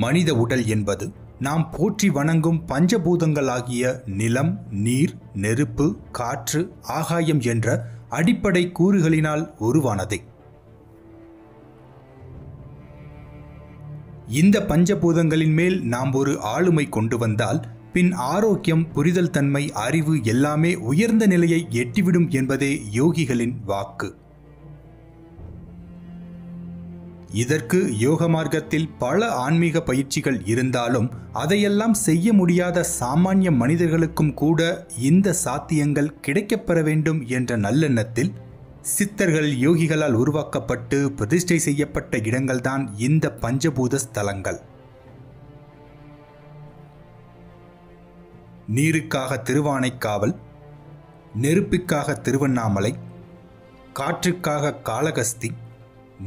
மனித உடல் என்பது நாம் போற்றி வணங்கும் பஞ்சபூதங்களாகிய நிலம், நீர், நெருப்பு, காற்று, ஆகாயம் என்ற அடிப்படை கூறுகளினால் உருவானதே. இந்த பஞ்சபூதங்களின் மேல் நாம் ஒரு ஆளுமை கொண்டு வந்தால் பின் ஆரோக்கியம், புரிதல் தன்மை, அறிவு எல்லாமே உயர்ந்த நிலையை எட்டிவிடும் என்பதே யோகிகளின் வாக்கு. இதற்கு யோக மார்க்கத்தில் பல ஆன்மீக பயிற்சிகள் இருந்தாலும் அதையெல்லாம் செய்ய முடியாத சாமானிய மனிதர்களுக்கும் கூட இந்த சாத்தியங்கள் கிடைக்கப்பெற வேண்டும் என்ற நல்லெண்ணத்தில் சித்தர்கள், யோகிகளால் உருவாக்கப்பட்டு பிரதிஷ்டை செய்யப்பட்ட இடங்கள்தான் இந்த பஞ்சபூத ஸ்தலங்கள். நீருக்காக திருவானைக்காவல், நெருப்புக்காக திருவண்ணாமலை, காற்றுக்காக காளகஸ்தி,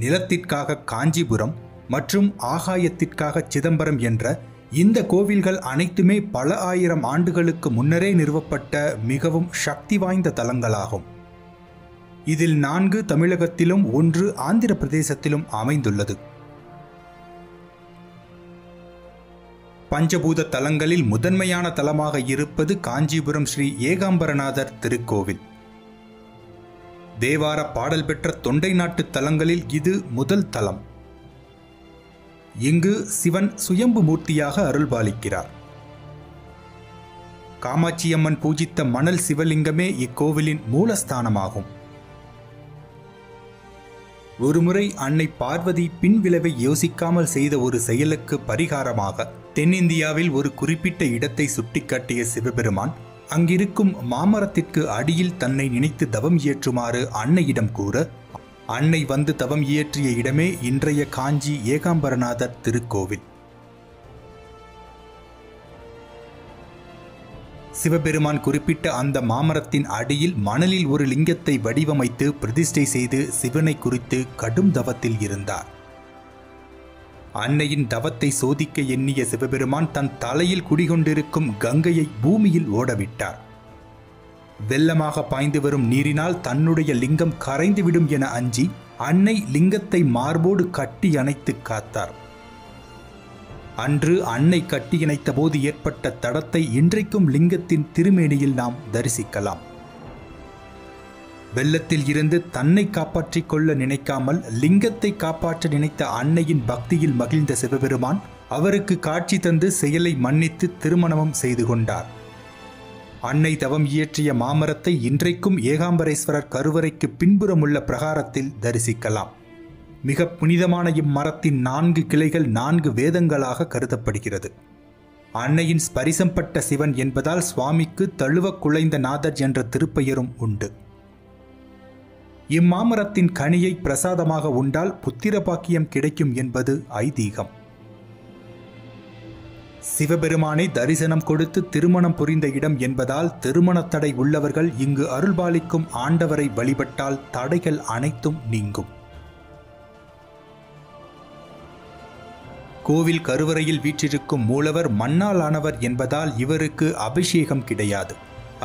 நிலத்திற்காக காஞ்சிபுரம் மற்றும் ஆகாயத்திற்காக சிதம்பரம் என்ற இந்த கோவில்கள் அனைத்துமே பல ஆயிரம் ஆண்டுகளுக்கு முன்னரே நிறுவப்பட்ட மிகவும் சக்தி வாய்ந்த தலங்களாகும். இதில் 4 தமிழகத்திலும் 1 ஆந்திர பிரதேசத்திலும் அமைந்துள்ளது. பஞ்சபூத தலங்களில் முதன்மையான தலமாக இருப்பது காஞ்சிபுரம் ஸ்ரீ ஏகாம்பரநாதர் திருக்கோவில். தேவார பாடல் பெற்ற தொண்டை நாட்டு தலங்களில் இது முதல் தலம். இங்கு சிவன் சுயம்பு மூர்த்தியாக அருள்பாலிக்கிறார். காமாட்சியம்மன் பூஜித்த மணல் சிவலிங்கமே இக்கோவிலின் மூலஸ்தானமாகும். ஒருமுறை அன்னை பார்வதி பின்விளைவை யோசிக்காமல் செய்த ஒரு செயலுக்கு பரிகாரமாக தென்னிந்தியாவில் ஒரு குறிப்பிட்ட இடத்தை சுட்டிக்காட்டிய சிவபெருமான் அங்கிருக்கும் மாமரத்திற்கு அடியில் தன்னை நினைத்து தவம் இயற்றுமாறு அன்னையிடம் கூற, அன்னை வந்து தவம் இயற்றிய இடமே இன்றைய காஞ்சி ஏகாம்பரநாதர் திருக்கோவில். சிவபெருமான் குறிப்பிட்ட அந்த மாமரத்தின் அடியில் மணலில் ஒரு லிங்கத்தை வடிவமைத்து பிரதிஷ்டை செய்து சிவனை குறித்து கடும் தவத்தில் இருந்தார். அன்னையின் தவத்தை சோதிக்க எண்ணிய சிவபெருமான் தன் தலையில் குடிகொண்டிருக்கும் கங்கையை பூமியில் ஓடவிட்டார். வெள்ளமாக பாய்ந்து வரும் நீரினால் தன்னுடைய லிங்கம் கரைந்துவிடும் என அஞ்சி அன்னை லிங்கத்தை மார்போடு கட்டி அணைத்து காத்தார். அன்று அன்னை கட்டியணைத்த போது ஏற்பட்ட தடத்தை இன்றைக்கும் லிங்கத்தின் திருமேனியில் நாம் தரிசிக்கலாம். வெள்ளத்தில் இருந்து தன்னை காப்பாற்றிக் கொள்ள நினைக்காமல் லிங்கத்தை காப்பாற்ற நினைத்த அன்னையின் பக்தியில் மகிழ்ந்த சிவபெருமான் அவருக்கு காட்சி தந்து செயலை மன்னித்து திருமணமும் செய்து கொண்டார். அன்னை தவம் இயற்றிய மாமரத்தை இன்றைக்கும் ஏகாம்பரேஸ்வரர் கருவறைக்கு பின்புறமுள்ள பிரகாரத்தில் தரிசிக்கலாம். மிக புனிதமான இம்மரத்தின் 4 கிளைகள் 4 வேதங்களாக கருதப்படுகிறது. அன்னையின் ஸ்பரிசம் பட்ட சிவன் என்பதால் சுவாமிக்கு தழுவ குழைந்த நாதர் என்ற திருப்பெயரும் உண்டு. இம்மாமரத்தின் கனியை பிரசாதமாக உண்டால் புத்திர பாக்கியம் கிடைக்கும் என்பது ஐதீகம். சிவபெருமானை தரிசனம் கொடுத்து திருமணம் புரிந்த இடம் என்பதால் திருமண தடை உள்ளவர்கள் இங்கு அருள்பாலிக்கும் ஆண்டவரை வழிபட்டால் தடைகள் அனைத்தும் நீங்கும். கோவில் கருவறையில் வீற்றிருக்கும் மூலவர் மண்ணால் ஆனவர் என்பதால் இவருக்கு அபிஷேகம் கிடையாது.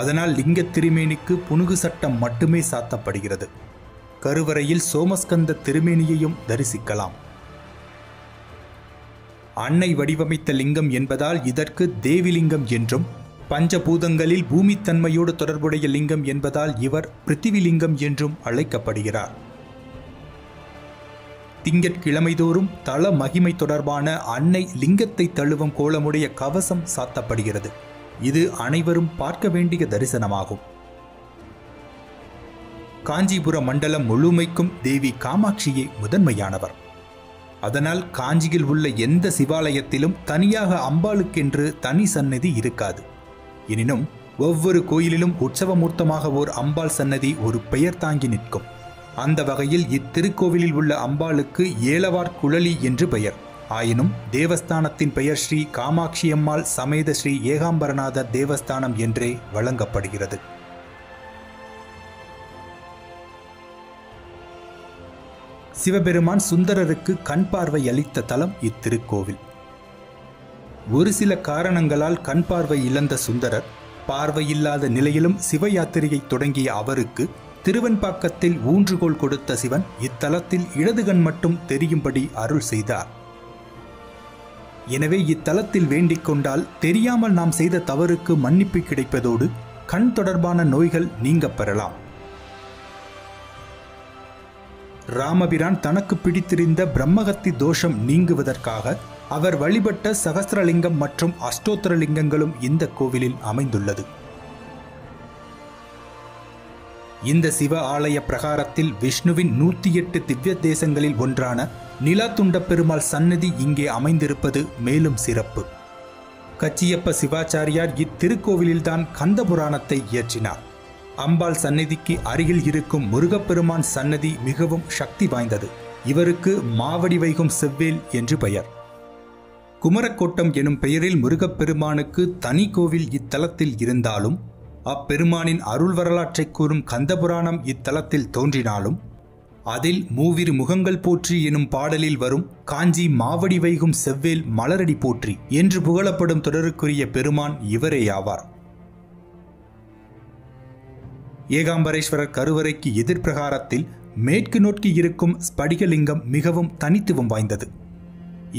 அதனால் லிங்க திருமேனிக்கு புனுகு சட்டம் மட்டுமே சாத்தப்படுகிறது. கருவறையில் சோமஸ்கந்த திருமேனியையும் தரிசிக்கலாம். அன்னை வடிவமைத்த லிங்கம் என்பதால் இதற்கு தேவிலிங்கம் என்றும், பஞ்சபூதங்களில் பூமித்தன்மையோடு தொடர்புடைய லிங்கம் என்பதால் இவர் பிருத்திவிலிங்கம் என்றும் அழைக்கப்படுகிறார். திங்கட்கிழமைதோறும் தல மகிமை தொடர்பான அன்னை லிங்கத்தை தழுவும் கோலமுடைய கவசம் சாத்தப்படுகிறது. இது அனைவரும் பார்க்க வேண்டிய தரிசனமாகும். காஞ்சிபுர மண்டலம் முழுமைக்கும் தேவி காமாட்சியே முதன்மையானவர். அதனால் காஞ்சியில் உள்ள எந்த சிவாலயத்திலும் தனியாக அம்பாளுக்கென்று தனி சன்னதி இருக்காது. எனினும் ஒவ்வொரு கோயிலிலும் உற்சவமூர்த்தமாக ஓர் அம்பாள் சன்னதி ஒரு பெயர் தாங்கி நிற்கும். அந்த வகையில் இத்திருக்கோவிலில் உள்ள அம்பாளுக்கு ஏலவார் குழலி என்று பெயர். ஆயினும் தேவஸ்தானத்தின் பெயர் ஸ்ரீ காமாட்சியம்மாள் சமேத ஸ்ரீ ஏகாம்பரநாதர் தேவஸ்தானம் என்றே வழங்கப்படுகிறது. சிவபெருமான் சுந்தரருக்கு கண் பார்வை அளித்த தலம் இத்திருக்கோவில். ஒரு சில காரணங்களால் கண் பார்வை இழந்த சுந்தரர் பார்வையில்லாத நிலையிலும் சிவ யாத்திரையை தொடங்கிய அவருக்கு திருவெண்பாக்கத்தில் ஊன்றுகோல் கொடுத்த சிவன் இத்தலத்தில் இடது கண் மட்டும் தெரியும்படி அருள் செய்தார். எனவே இத்தலத்தில் வேண்டிக் கொண்டால் தெரியாமல் நாம் செய்த தவறுக்கு மன்னிப்பு கிடைப்பதோடு கண் தொடர்பான நோய்கள் நீங்கப் பெறலாம். ராமபிரான் தனக்கு பிடித்திருந்த பிரம்மகத்தி தோஷம் நீங்குவதற்காக அவர் வழிபட்ட சகஸ்ரலிங்கம் மற்றும் அஷ்டோத்திரலிங்கங்களும் இந்த கோவிலில் அமைந்துள்ளது. இந்த சிவ ஆலய பிரகாரத்தில் விஷ்ணுவின் 108 திவ்ய தேசங்களில் ஒன்றான நிலாத்துண்ட பெருமாள் சன்னதி இங்கே அமைந்திருப்பது மேலும் சிறப்பு. கச்சியப்ப சிவாச்சாரியார் இத்திருக்கோவிலில்தான் கந்த புராணத்தை இயற்றினார். அம்பாள் சன்னதிக்கு அருகில் இருக்கும் முருகப்பெருமான் சன்னதி மிகவும் சக்தி வாய்ந்தது. இவருக்கு மாவடி வைகும் செவ்வேல் என்று பெயர். குமரக்கோட்டம் எனும் பெயரில் முருகப்பெருமானுக்கு தனி கோவில் இத்தலத்தில் இருந்தாலும் அப்பெருமானின் அருள் வரலாற்றை கூறும் கந்தபுராணம் இத்தலத்தில் தோன்றினாலும் அதில் மூவிரு முகங்கள் போற்றி எனும் பாடலில் வரும் காஞ்சி மாவடி வைகும் செவ்வேல் மலரடி போற்றி என்று புகழப்படும் தொடருக்குரிய பெருமான் இவரேயாவார். ஏகாம்பரேஸ்வரர் கருவறைக்கு எதிர்பிரகாரத்தில் மேற்கு நோக்கி இருக்கும் ஸ்படிகலிங்கம் மிகவும் தனித்துவம் வாய்ந்தது.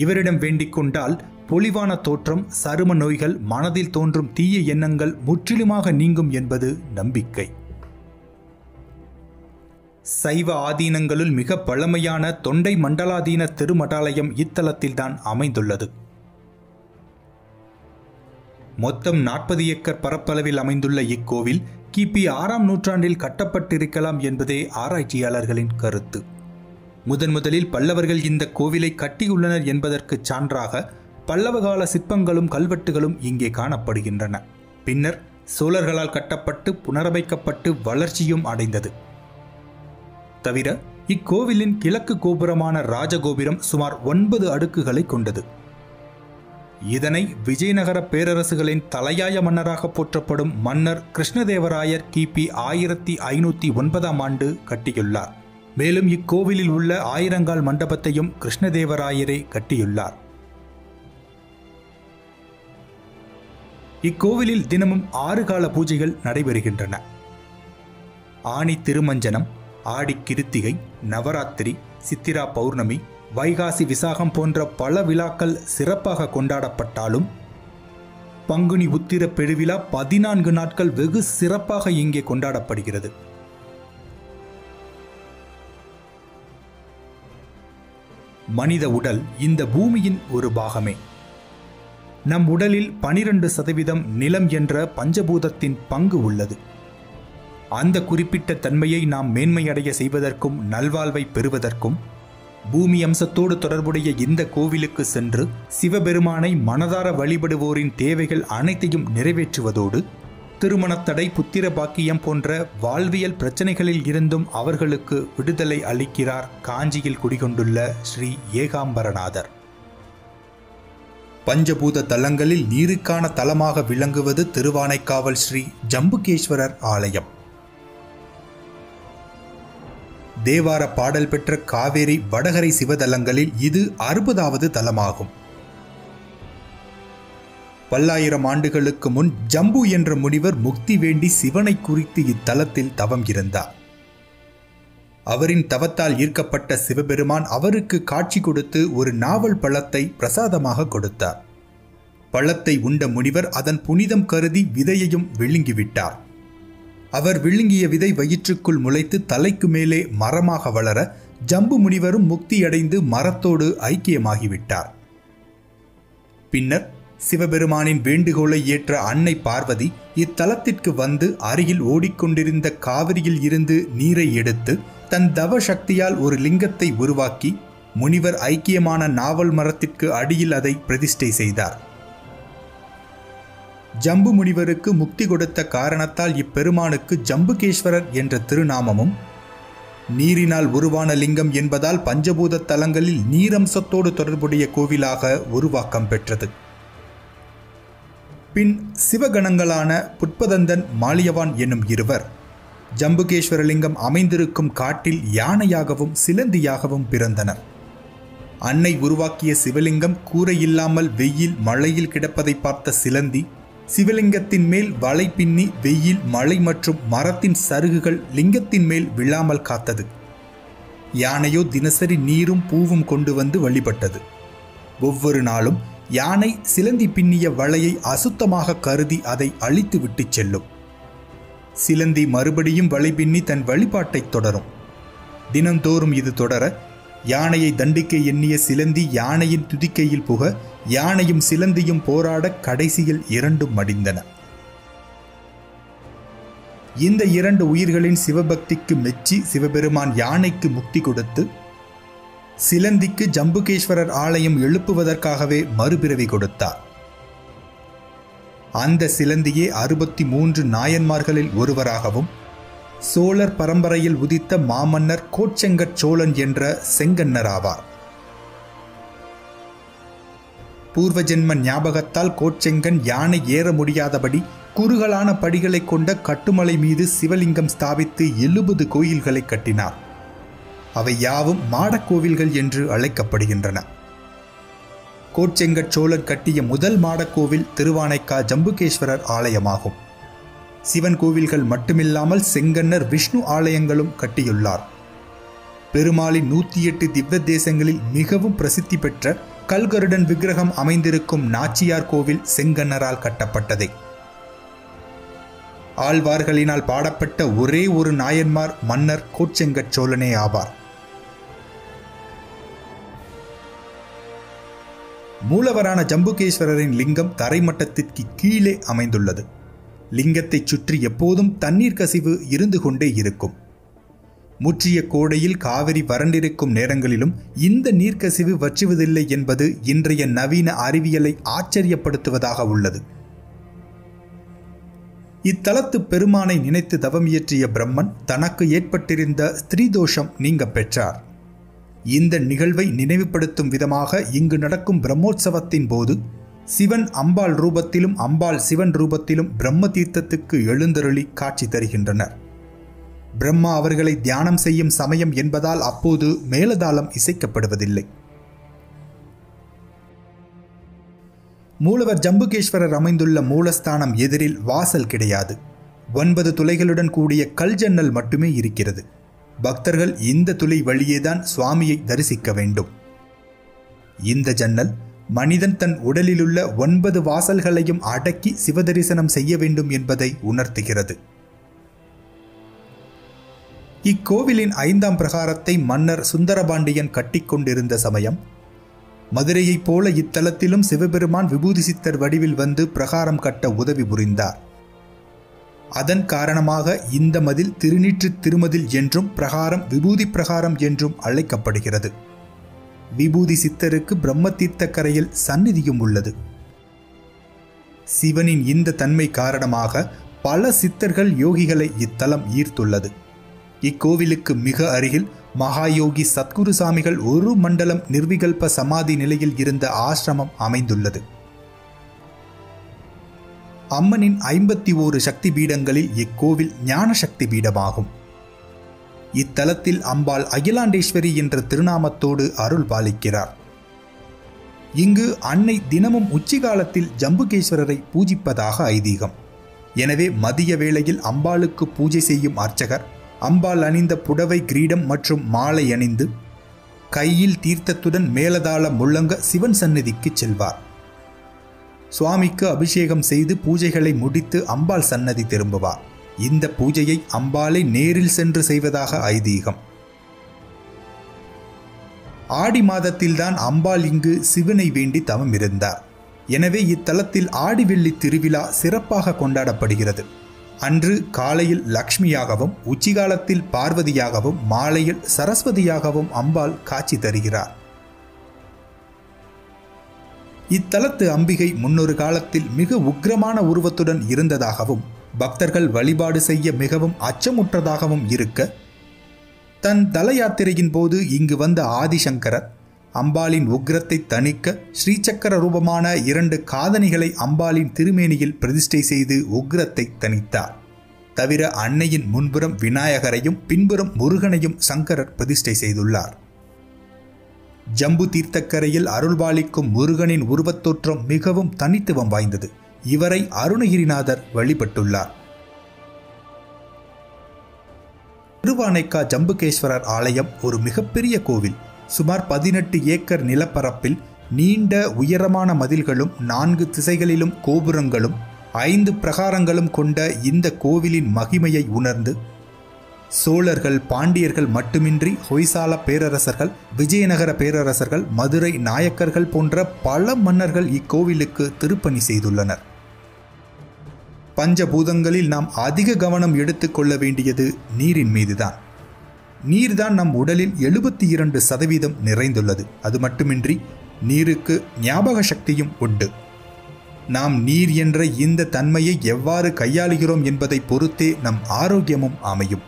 இவரிடம் வேண்டிக் கொண்டால் பொலிவான தோற்றம், சரும நோய்கள், மனதில் தோன்றும் தீய எண்ணங்கள் முற்றிலுமாக நீங்கும் என்பது நம்பிக்கை. சைவ ஆதீனங்களுள் மிக பழமையான தொண்டை மண்டலாதீன திருமடாலயம் இத்தலத்தில்தான் அமைந்துள்ளது. மொத்தம் 40 ஏக்கர் பரப்பளவில் அமைந்துள்ள இக்கோவில் கிபி 6ஆம் நூற்றாண்டில் கட்டப்பட்டிருக்கலாம் என்பதே ஆராய்ச்சியாளர்களின் கருத்து. முதலில் பல்லவர்கள் இந்த கோவிலை கட்டியுள்ளனர் என்பதற்கு சான்றாக பல்லவகால சிற்பங்களும் கல்வெட்டுகளும் இங்கே காணப்படுகின்றன. பின்னர் சோழர்களால் கட்டப்பட்டு புனரமைக்கப்பட்டு வளர்ச்சியும் அடைந்தது. தவிர இக்கோவிலின் கிழக்கு கோபுரமான ராஜகோபுரம் சுமார் 9 அடுக்குகளை கொண்டது. இதனை விஜயநகர பேரரசுகளின் தலையாய மன்னராக போற்றப்படும் மன்னர் கிருஷ்ணதேவராயர் கிபி 1509ஆம் ஆண்டு கட்டியுள்ளார். மேலும் இக்கோவிலில் உள்ள ஆயிரங்கால் மண்டபத்தையும் கிருஷ்ணதேவராயரே கட்டியுள்ளார். இக்கோவிலில் தினமும் 6 கால பூஜைகள் நடைபெறுகின்றன. ஆனி திருமஞ்சனம், ஆடி கிருத்திகை, நவராத்திரி, சித்திரா பௌர்ணமி, வைகாசி விசாகம் போன்ற பல விழாக்கள் சிறப்பாக கொண்டாடப்பட்டாலும் பங்குனி உத்திர பெருவிழா 14 நாட்கள் வெகு சிறப்பாக இங்கே கொண்டாடப்படுகிறது. மனித உடல் இந்த பூமியின் ஒரு பாகமே. நம் உடலில் 12% நிலம் என்ற பஞ்சபூதத்தின் பங்கு உள்ளது. அந்த குறிப்பிட்ட தன்மையை நாம் மேன்மையடைய செய்வதற்கும் நல்வாழ்வை பெறுவதற்கும் பூமி அம்சத்தோடு தொடர்புடைய இந்த கோவிலுக்கு சென்று சிவபெருமானை மனதார வழிபடுவோரின் தேவைகள் அனைத்தையும் நிறைவேற்றுவதோடு திருமணத்தடை, புத்திர பாக்கியம் போன்ற வாழ்வியல் பிரச்சனைகளில் இருந்தும் அவர்களுக்கு விடுதலை அளிக்கிறார் காஞ்சியில் குடிகொண்டுள்ள ஸ்ரீ ஏகாம்பரநாதர். பஞ்சபூத தலங்களில் நீருக்கான தலமாக விளங்குவது திருவானைக்காவல் ஸ்ரீ ஜம்புகேஸ்வரர் ஆலயம். தேவார பாடல் பெற்ற காவேரி வடகரை சிவதலங்களில் இது 60வது தலமாகும். பல்லாயிரம் ஆண்டுகளுக்கு முன் ஜம்பு என்ற முனிவர் முக்தி வேண்டி சிவனை குறித்து இத்தலத்தில் தவம் இருந்தார். அவரின் தவத்தால் ஈர்க்கப்பட்ட சிவபெருமான் அவருக்கு காட்சி கொடுத்து ஒரு நாவல் பழத்தை பிரசாதமாக கொடுத்தார். பழத்தை உண்ட முனிவர் அதன் புனிதம் கருதி விதையையும் விழுங்கிவிட்டார். அவர் விழுங்கிய விதை வயிற்றுக்குள் முளைத்து தலைக்கு மேலே மரமாக வளர ஜம்பு முனிவரும் முக்தியடைந்து மரத்தோடு ஐக்கியமாகிவிட்டார். பின்னர் சிவபெருமானின் வேண்டுகோளை ஏற்ற அன்னை பார்வதி இத்தலத்திற்கு வந்து அருகில் ஓடிக்கொண்டிருந்த காவிரியில் இருந்து நீரை எடுத்து தன் தவ சக்தியால் ஒரு லிங்கத்தை உருவாக்கி முனிவர் ஐக்கியமான நாவல் மரத்திற்கு அடியில் அதை பிரதிஷ்டை செய்தார். ஜம்பு முனிவருக்கு முக்தி கொடுத்த காரணத்தால் இப்பெருமானுக்கு ஜம்புகேஸ்வரர் என்ற திருநாமமும், நீரினால் உருவான லிங்கம் என்பதால் பஞ்சபூத தலங்களில் நீரம்சத்தோடு தொடர்புடைய கோவிலாக உருவாக்கம் பெற்றது. பின் சிவகணங்களான புட்பதந்தன், மாலியவான் என்னும் இருவர் ஜம்புகேஸ்வரலிங்கம் அமைந்திருக்கும் காட்டில் யானையாகவும் சிலந்தியாகவும் பிறந்தனர். அன்னை உருவாக்கிய சிவலிங்கம் கூரை இல்லாமல் வெயில் மழையில் கிடப்பதை பார்த்த சிலந்தி சிவலிங்கத்தின் மேல் வலை பின்னி வெயில், மழை மற்றும் மரத்தின் சருகுகள் லிங்கத்தின் மேல் விழாமல் காத்தது. யானையோ தினசரி நீரும் பூவும் கொண்டு வந்து வழிபட்டது. ஒவ்வொரு நாளும் யானை சிலந்தி பின்னிய வலையை அசுத்தமாக கருதி அதை அழித்து விட்டு செல்லும். சிலந்தி மறுபடியும் வலை பின்னி தன் வழிபாட்டை தொடரும். தினந்தோறும் இது தொடர யானையை தண்டிக்க எண்ணிய சிலந்தி யானையின் துதிக்கையில் புக யானையும் சிலந்தியும் போராட கடைசியில் இரண்டும் மடிந்தன. இந்த இரண்டு உயிர்களின் சிவபக்திக்கு மெச்சி சிவபெருமான் யானைக்கு முக்தி கொடுத்து சிலந்திக்கு ஜம்புகேஸ்வரர் ஆலயம் எழுப்புவதற்காகவே மறுபிறவி கொடுத்தார். அந்த சிலந்தியே 63 நாயன்மார்களில் ஒருவராகவும் சோழர் பரம்பரையில் உதித்த மாமன்னர் கோச்செங்கட் சோழன் என்ற செங்கன்னர் ஆவார். பூர்வ ஜென்ம ஞாபகத்தால் கோச்செங்கன் யானை ஏற முடியாதபடி குறுகலான படிகளை கொண்ட கட்டுமலை மீது சிவலிங்கம் ஸ்தாபித்து 70 கோயில்களை கட்டினார். அவை யாவும் மாடக்கோவில்கள் என்று அழைக்கப்படுகின்றன. கோச்செங்கட் சோழன் கட்டிய முதல் மாடக்கோவில் திருவானைக்கா ஜம்புகேஸ்வரர் ஆலயமாகும். சிவன் கோவில்கள் மட்டுமில்லாமல் செங்கன்னர் விஷ்ணு ஆலயங்களும் கட்டியுள்ளார். பெருமாளின் 108 திவ்ய தேசங்களில் மிகவும் பிரசித்தி பெற்ற கல்கருடன் விக்கிரகம் அமைந்திருக்கும் நாச்சியார் கோவில் செங்கன்னரால் கட்டப்பட்டதே. ஆழ்வார்களினால் பாடப்பட்ட ஒரே ஒரு நாயன்மார் மன்னர் கோச்செங்கட் சோழனே ஆவார். மூலவரான ஜம்புகேஸ்வரரின் லிங்கம் தரைமட்டத்திற்கு கீழே அமைந்துள்ளது. லிங்கத்தை சுற்றி எப்போதும் தண்ணீர் கசிவு இருந்து கொண்டே இருக்கும். முற்றிய கோடையில் காவிரி வறண்டிருக்கும் நேரங்களிலும் இந்த நீர்க்கசிவு வற்றுவதில்லை என்பது இன்றைய நவீன அறிவியலை ஆச்சரியப்படுத்துவதாக உள்ளது. இத்தலத்து பெருமானை நினைத்து தவம் இயற்றிய பிரம்மன் தனக்கு ஏற்பட்டிருந்த ஸ்திரீ தோஷம் நீங்க பெற்றார். இந்த நிகழ்வை நினைவுபடுத்தும் விதமாக இங்கு நடக்கும் பிரம்மோற்சவத்தின் போது சிவன் அம்பாள் ரூபத்திலும் அம்பாள் சிவன் ரூபத்திலும் பிரம்ம தீர்த்தத்துக்கு எழுந்தருளி காட்சி தருகின்றனர். பிரம்மா அவர்களை தியானம் செய்யும் சமயம் என்பதால் அப்போது மேலதாளம் இசைக்கப்படுவதில்லை. மூலவர் ஜம்புகேஸ்வரர் அமைந்துள்ள மூலஸ்தானம் எதிரில் வாசல் கிடையாது. 9 துளைகளுடன் கூடிய கல் ஜன்னல் மட்டுமே இருக்கிறது. பக்தர்கள் இந்த துளை வழியேதான் சுவாமியை தரிசிக்க வேண்டும். இந்த ஜன்னல் மனிதன் தன் உடலிலுள்ள 9 வாசல்களையும் அடக்கி சிவதரிசனம் செய்ய வேண்டும் என்பதை உணர்த்துகிறது. இக்கோவிலின் 5ஆம் பிரகாரத்தை மன்னர் சுந்தரபாண்டியன் கட்டிக்கொண்டிருந்த சமயம் மதுரையைப் போல இத்தலத்திலும் சிவபெருமான் விபூதி சித்தர் வடிவில் வந்து பிரகாரம் கட்ட உதவி புரிந்தார். அதன் காரணமாக இந்த மதில் திருநீற்று திருமதில் என்றும் பிரகாரம் விபூதி பிரகாரம் என்றும் அழைக்கப்படுகிறது. விபூதி சித்தருக்கு பிரம்ம தீர்த்த கரையில் சந்நிதியும் உள்ளது. சிவனின் இந்த தன்மை காரணமாக பல சித்தர்கள் யோகிகளை இத்தலம் ஈர்த்துள்ளது. இக்கோவிலுக்கு மிக அருகில் மகாயோகி சத்குரு சாமிகள் ஒரு மண்டலம் நிர்விகல்ப சமாதி நிலையில் இருந்த ஆசிரமம் அமைந்துள்ளது. அம்மனின் 51 சக்தி பீடங்களில் இக்கோவில் ஞான சக்தி பீடமாகும். இத்தலத்தில் அம்பாள் அகிலாண்டேஸ்வரி என்ற திருநாமத்தோடு அருள் பாலிக்கிறார். இங்கு அன்னை தினமும் உச்சிகாலத்தில் ஜம்புகேஸ்வரரை பூஜிப்பதாக ஐதீகம். எனவே மதிய வேளையில் அம்பாளுக்கு பூஜை செய்யும் அர்ச்சகர் அம்பாள் அணிந்த புடவை கிரீடம் மற்றும் மாலை அணிந்து கையில் தீர்த்தத்துடன் மேலதாள முழங்க சிவன் சந்நிதிக்கு செல்வார். சுவாமிக்கு அபிஷேகம் செய்து பூஜைகளை முடித்து அம்பாள் சன்னதி திரும்புவார். இந்த பூஜையை அம்பாளை நேரில் சென்று செய்வதாக ஐதீகம். ஆடி மாதத்தில்தான் அம்பாள் இங்கு சிவனை வேண்டி தவம் இருந்தார். எனவே இத்தலத்தில் ஆடி வெள்ளி திருவிழா சிறப்பாக கொண்டாடப்படுகிறது. அன்று காலையில் லக்ஷ்மியாகவும் உச்சிகாலத்தில் பார்வதியாகவும் மாலையில் சரஸ்வதியாகவும் அம்பாள் காட்சி தருகிறார். இத்தலத்து அம்பிகை முன்னொரு காலத்தில் மிக உக்கிரமான உருவத்துடன் இருந்ததாகவும் பக்தர்கள் வழிபாடு செய்ய மிகவும் அச்சமுற்றதாகவும் இருக்க தன் தல யாத்திரையின் போது இங்கு வந்த ஆதிசங்கரர் அம்பாளின் உக்கிரத்தை தணிக்க ஸ்ரீசக்கர ரூபமான 2 காதணிகளை அம்பாளின் திருமேனியில் பிரதிஷ்டை செய்து உக்கிரத்தை தணித்தார். தவிர அன்னையின் முன்புறம் விநாயகரையும் பின்புறம் முருகனையும் சங்கரர் பிரதிஷ்டை செய்துள்ளார். ஜம்பு தீர்த்தக்கரையில் அருள்பாலிக்கும் முருகனின் உருவத்தோற்றம் மிகவும் தனித்துவம் வாய்ந்தது. இவரை அருணகிரிநாதர் வழிபட்டுள்ளார். திருவானைக்கா ஜம்புகேஸ்வரர் ஆலயம் ஒரு மிகப்பெரிய கோவில். சுமார் 18 ஏக்கர் நிலப்பரப்பில் நீண்ட உயரமான மதில்களும் 4 திசைகளிலும் கோபுரங்களும் 5 பிரகாரங்களும் கொண்ட இந்த கோவிலின் மகிமையை உணர்ந்து சோழர்கள், பாண்டியர்கள் மட்டுமின்றி ஹொய்சால பேரரசர்கள், விஜயநகர பேரரசர்கள், மதுரை நாயக்கர்கள் போன்ற பல மன்னர்கள் இக்கோவிலுக்கு திருப்பணி செய்துள்ளனர். பஞ்சபூதங்களில் நாம் அதிக கவனம் எடுத்துக்கொள்ள வேண்டியது நீரின் மீதுதான். நீர்தான் நம் உடலில் 72% நிறைந்துள்ளது. அது மட்டுமின்றி நீருக்கு ஞாபக சக்தியும் உண்டு. நாம் நீர் என்ற இந்த தன்மையை எவ்வாறு கையாளுகிறோம் என்பதை பொறுத்தே நம் ஆரோக்கியமும் அமையும்.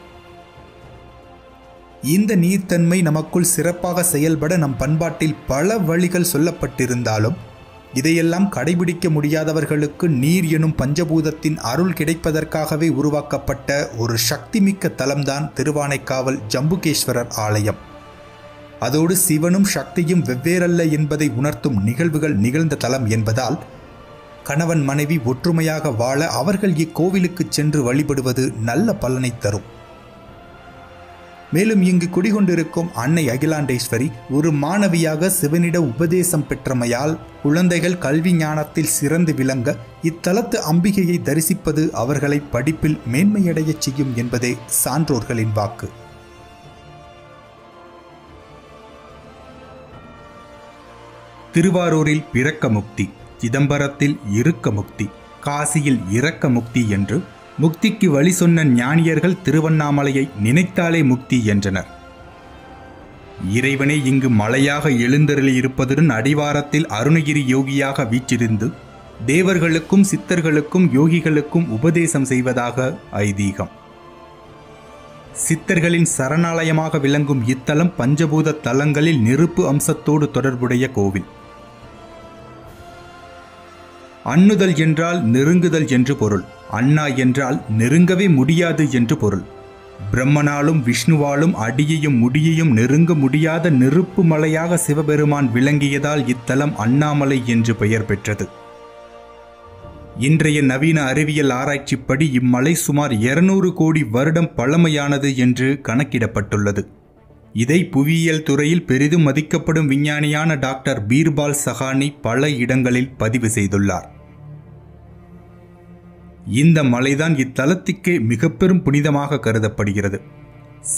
இந்த நீர்த்தன்மை நமக்குள் சிறப்பாக செயல்பட நம் பண்பாட்டில் பல வழிகள் சொல்லப்பட்டிருந்தாலும் இதையெல்லாம் கடைபிடிக்க முடியாதவர்களுக்கு நீர் எனும் பஞ்சபூதத்தின் அருள் கிடைப்பதற்காகவே உருவாக்கப்பட்ட ஒரு சக்திமிக்க தலம்தான் திருவானைக்காவல் ஜம்புகேஸ்வரர் ஆலயம். அதோடு சிவனும் சக்தியும் வெவ்வேறல்ல என்பதை உணர்த்தும் நிகழ்வுகள் நிகழ்ந்த தலம் என்பதால் கணவன் மனைவி ஒற்றுமையாக வாழ அவர்கள் இக்கோவிலுக்கு சென்று வழிபடுவது நல்ல பலனை தரும். மேலும் இங்கு குடிகொண்டிருக்கும் அன்னை அகிலாண்டேஸ்வரி ஒரு மாணவியாக சிவனிட உபதேசம் பெற்றமையால் குழந்தைகள் கல்வி ஞானத்தில் சிறந்து விளங்க இத்தலத்து அம்பிகையை தரிசிப்பது அவர்களை படிப்பில் மேன்மையடையச் செய்யும் என்பதே சான்றோர்களின் வாக்கு. திருவாரூரில் பிறக்க முக்தி, சிதம்பரத்தில் இருக்க முக்தி, காசியில் இரக்க முக்தி என்று முக்திக்கு வழி சொன்ன ஞானியர்கள் திருவண்ணாமலையை நினைத்தாலே முக்தி என்றனர். இறைவனே இங்கு மலையாக எழுந்தருளியிருப்பதுடன் அடிவாரத்தில் அருணகிரி யோகியாக வீற்றிருந்து தேவர்களுக்கும் சித்தர்களுக்கும் யோகிகளுக்கும் உபதேசம் செய்வதாக ஐதீகம். சித்தர்களின் சரணாலயமாக விளங்கும் இத்தலம் பஞ்சபூத தலங்களில் நெருப்பு அம்சத்தோடு தொடர்புடைய கோவில். அண்ணுதல் என்றால் நெருங்குதல் என்று பொருள். அண்ணா என்றால் நெருங்கவே முடியாது என்று பொருள். பிரம்மனாலும் விஷ்ணுவாலும் அடியையும் முடியையும் நெருங்க முடியாத நெருப்பு மலையாக சிவபெருமான் விளங்கியதால் இத்தலம் அண்ணாமலை என்று பெயர் பெற்றது. இன்றைய நவீன அறிவியல் ஆராய்ச்சிப்படி இம்மலை சுமார் 200 கோடி வருடம் பழமையானது என்று கணக்கிடப்பட்டுள்ளது. இதை புவியியல் துறையில் பெரிதும் மதிக்கப்படும் விஞ்ஞானியான டாக்டர் பீர்பால் சஹானி பல இடங்களில் பதிவு செய்துள்ளார். இந்த மலைதான் இத்தலத்துக்கே மிக பெரும் புனிதமாக கருதப்படுகிறது.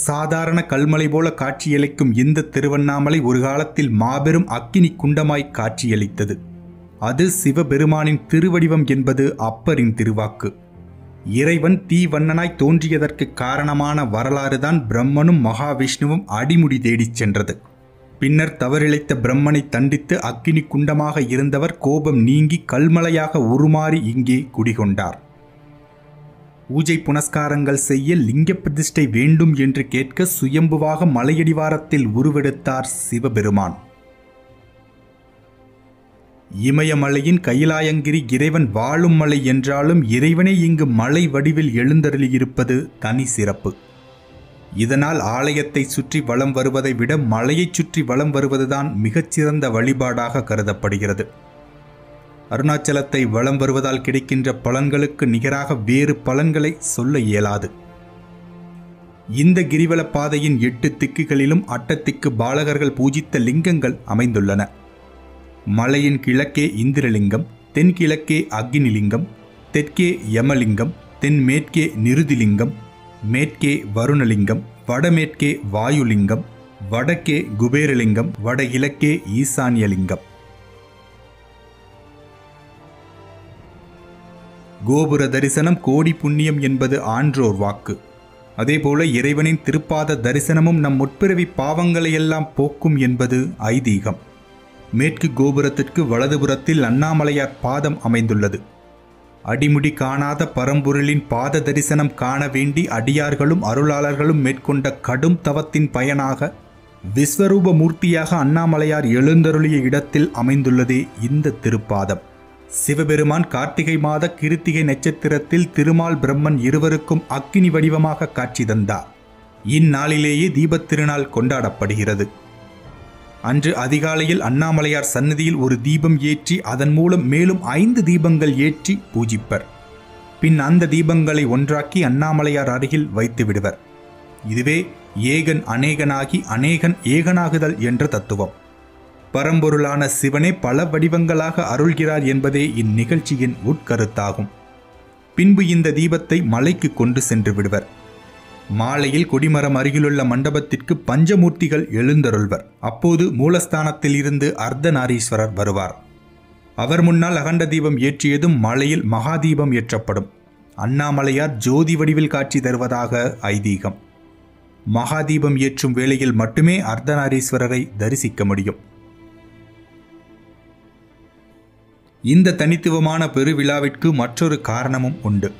சாதாரண கல்மலை போல காட்சியளிக்கும் இந்த திருவண்ணாமலை ஒரு காலத்தில் மாபெரும் அக்கினி குண்டமாய் காட்சியளித்தது. அது சிவபெருமானின் திருவடிவம் என்பது அப்பரின் திருவாக்கு. இறைவன் தீவண்ணனாய் தோன்றியதற்கு காரணமான வரலாறுதான் பிரம்மனும் மகாவிஷ்ணுவும் அடிமுடி தேடிச் சென்றது. பின்னர் தவறிழைத்த பிரம்மனை தண்டித்து அக்கினி குண்டமாக இருந்தவர் கோபம் நீங்கி கல்மலையாக உருமாறி இங்கே குடிகொண்டார். பூஜை புனஸ்காரங்கள் செய்ய லிங்க பிரதிஷ்டை வேண்டும் என்று கேட்க சுயம்புவாக மலையடிவாரத்தில் உருவெடுத்தார் சிவபெருமான். இமயமலையின் கைலாயங்கிரி இறைவன் வாழும் மலை என்றாலும் இறைவனே இங்கு மலை வடிவில் எழுந்தருளியிருப்பது தனி சிறப்பு. இதனால் ஆலயத்தை சுற்றி வலம் வருவதை விட மலையைச் சுற்றி வலம் வருவதுதான் மிகச்சிறந்த வழிபாடாக கருதப்படுகிறது. அருணாச்சலத்தை வலம் வருவதால் கிடைக்கின்ற பலன்களுக்கு நிகராக வேறு பலன்களை சொல்ல இயலாது. இந்த கிரிவல பாதையின் 8 திக்குகளிலும் அட்டத்திக்கு பாலகர்கள் பூஜித்த லிங்கங்கள் அமைந்துள்ளன. மலையின் கிழக்கே இந்திரலிங்கம், தென்கிழக்கே அக்னிலிங்கம், தெற்கே யமலிங்கம், தென்மேற்கே நிருதிலிங்கம், மேற்கே வருணலிங்கம், வடமேற்கே வாயுலிங்கம், வடக்கே குபேரலிங்கம், வடகிழக்கே ஈசான்யலிங்கம். கோபுர தரிசனம் கோடி புண்ணியம் என்பது ஆன்றோர் வாக்கு. அதேபோல இறைவனின் திருப்பாத தரிசனமும் நம் முற்பிறவி பாவங்களையெல்லாம் போக்கும் என்பது ஐதீகம். மேற்கு கோபுரத்திற்கு வலதுபுறத்தில் அண்ணாமலையார் பாதம் அமைந்துள்ளது. அடிமுடி காணாத பரம்பொருளின் பாத தரிசனம் காண வேண்டி அடியார்களும் அருளாளர்களும் மேற்கொண்ட கடும் தவத்தின் பயனாக விஸ்வரூப மூர்த்தியாக அண்ணாமலையார் எழுந்தருளிய இடத்தில் அமைந்துள்ளதே இந்த திருப்பாதம். சிவபெருமான் கார்த்திகை மாத கிருத்திகை நட்சத்திரத்தில் திருமால் பிரம்மன் இருவருக்கும் அக்கினி வடிவமாக காட்சி தந்தார். இந்நாளிலேயே தீபத் திருநாள் கொண்டாடப்படுகிறது. அன்று அதிகாலையில் அண்ணாமலையார் சன்னதியில் ஒரு தீபம் ஏற்றி அதன் மூலம் மேலும் 5 தீபங்கள் ஏற்றி பூஜிப்பர். பின் அந்த தீபங்களை ஒன்றாக்கி அண்ணாமலையார் அருகில் வைத்து விடுவர். இதுவே ஏகன் அநேகனாகி அநேகன் ஏகனாகுதல் என்ற தத்துவம். பரம்பொருளான சிவனே பல வடிவங்களாக அருள்கிறார் என்பதே இந்நிகழ்ச்சியின் உட்கருத்தாகும். பின்பு இந்த தீபத்தை மலைக்கு கொண்டு சென்று விடுவர். மாலையில் கொடிமரம் அருகிலுள்ள மண்டபத்திற்கு பஞ்சமூர்த்திகள் எழுந்தருள்வர். அப்போது மூலஸ்தானத்தில் இருந்து அர்த்தநாரீஸ்வரர் வருவார். அவர் முன்னால் அகண்ட தீபம் ஏற்றியதும் மலையில் மகாதீபம் ஏற்றப்படும். அண்ணாமலையார் ஜோதி வடிவில் காட்சி தருவதாக ஐதீகம். மகாதீபம் ஏற்றும் வேளையில் மட்டுமே அர்த்தநாரீஸ்வரரை தரிசிக்க முடியும். இந்த தனித்துவமான பெருவிழாவிற்கு மற்றொரு காரணமும் உண்டு.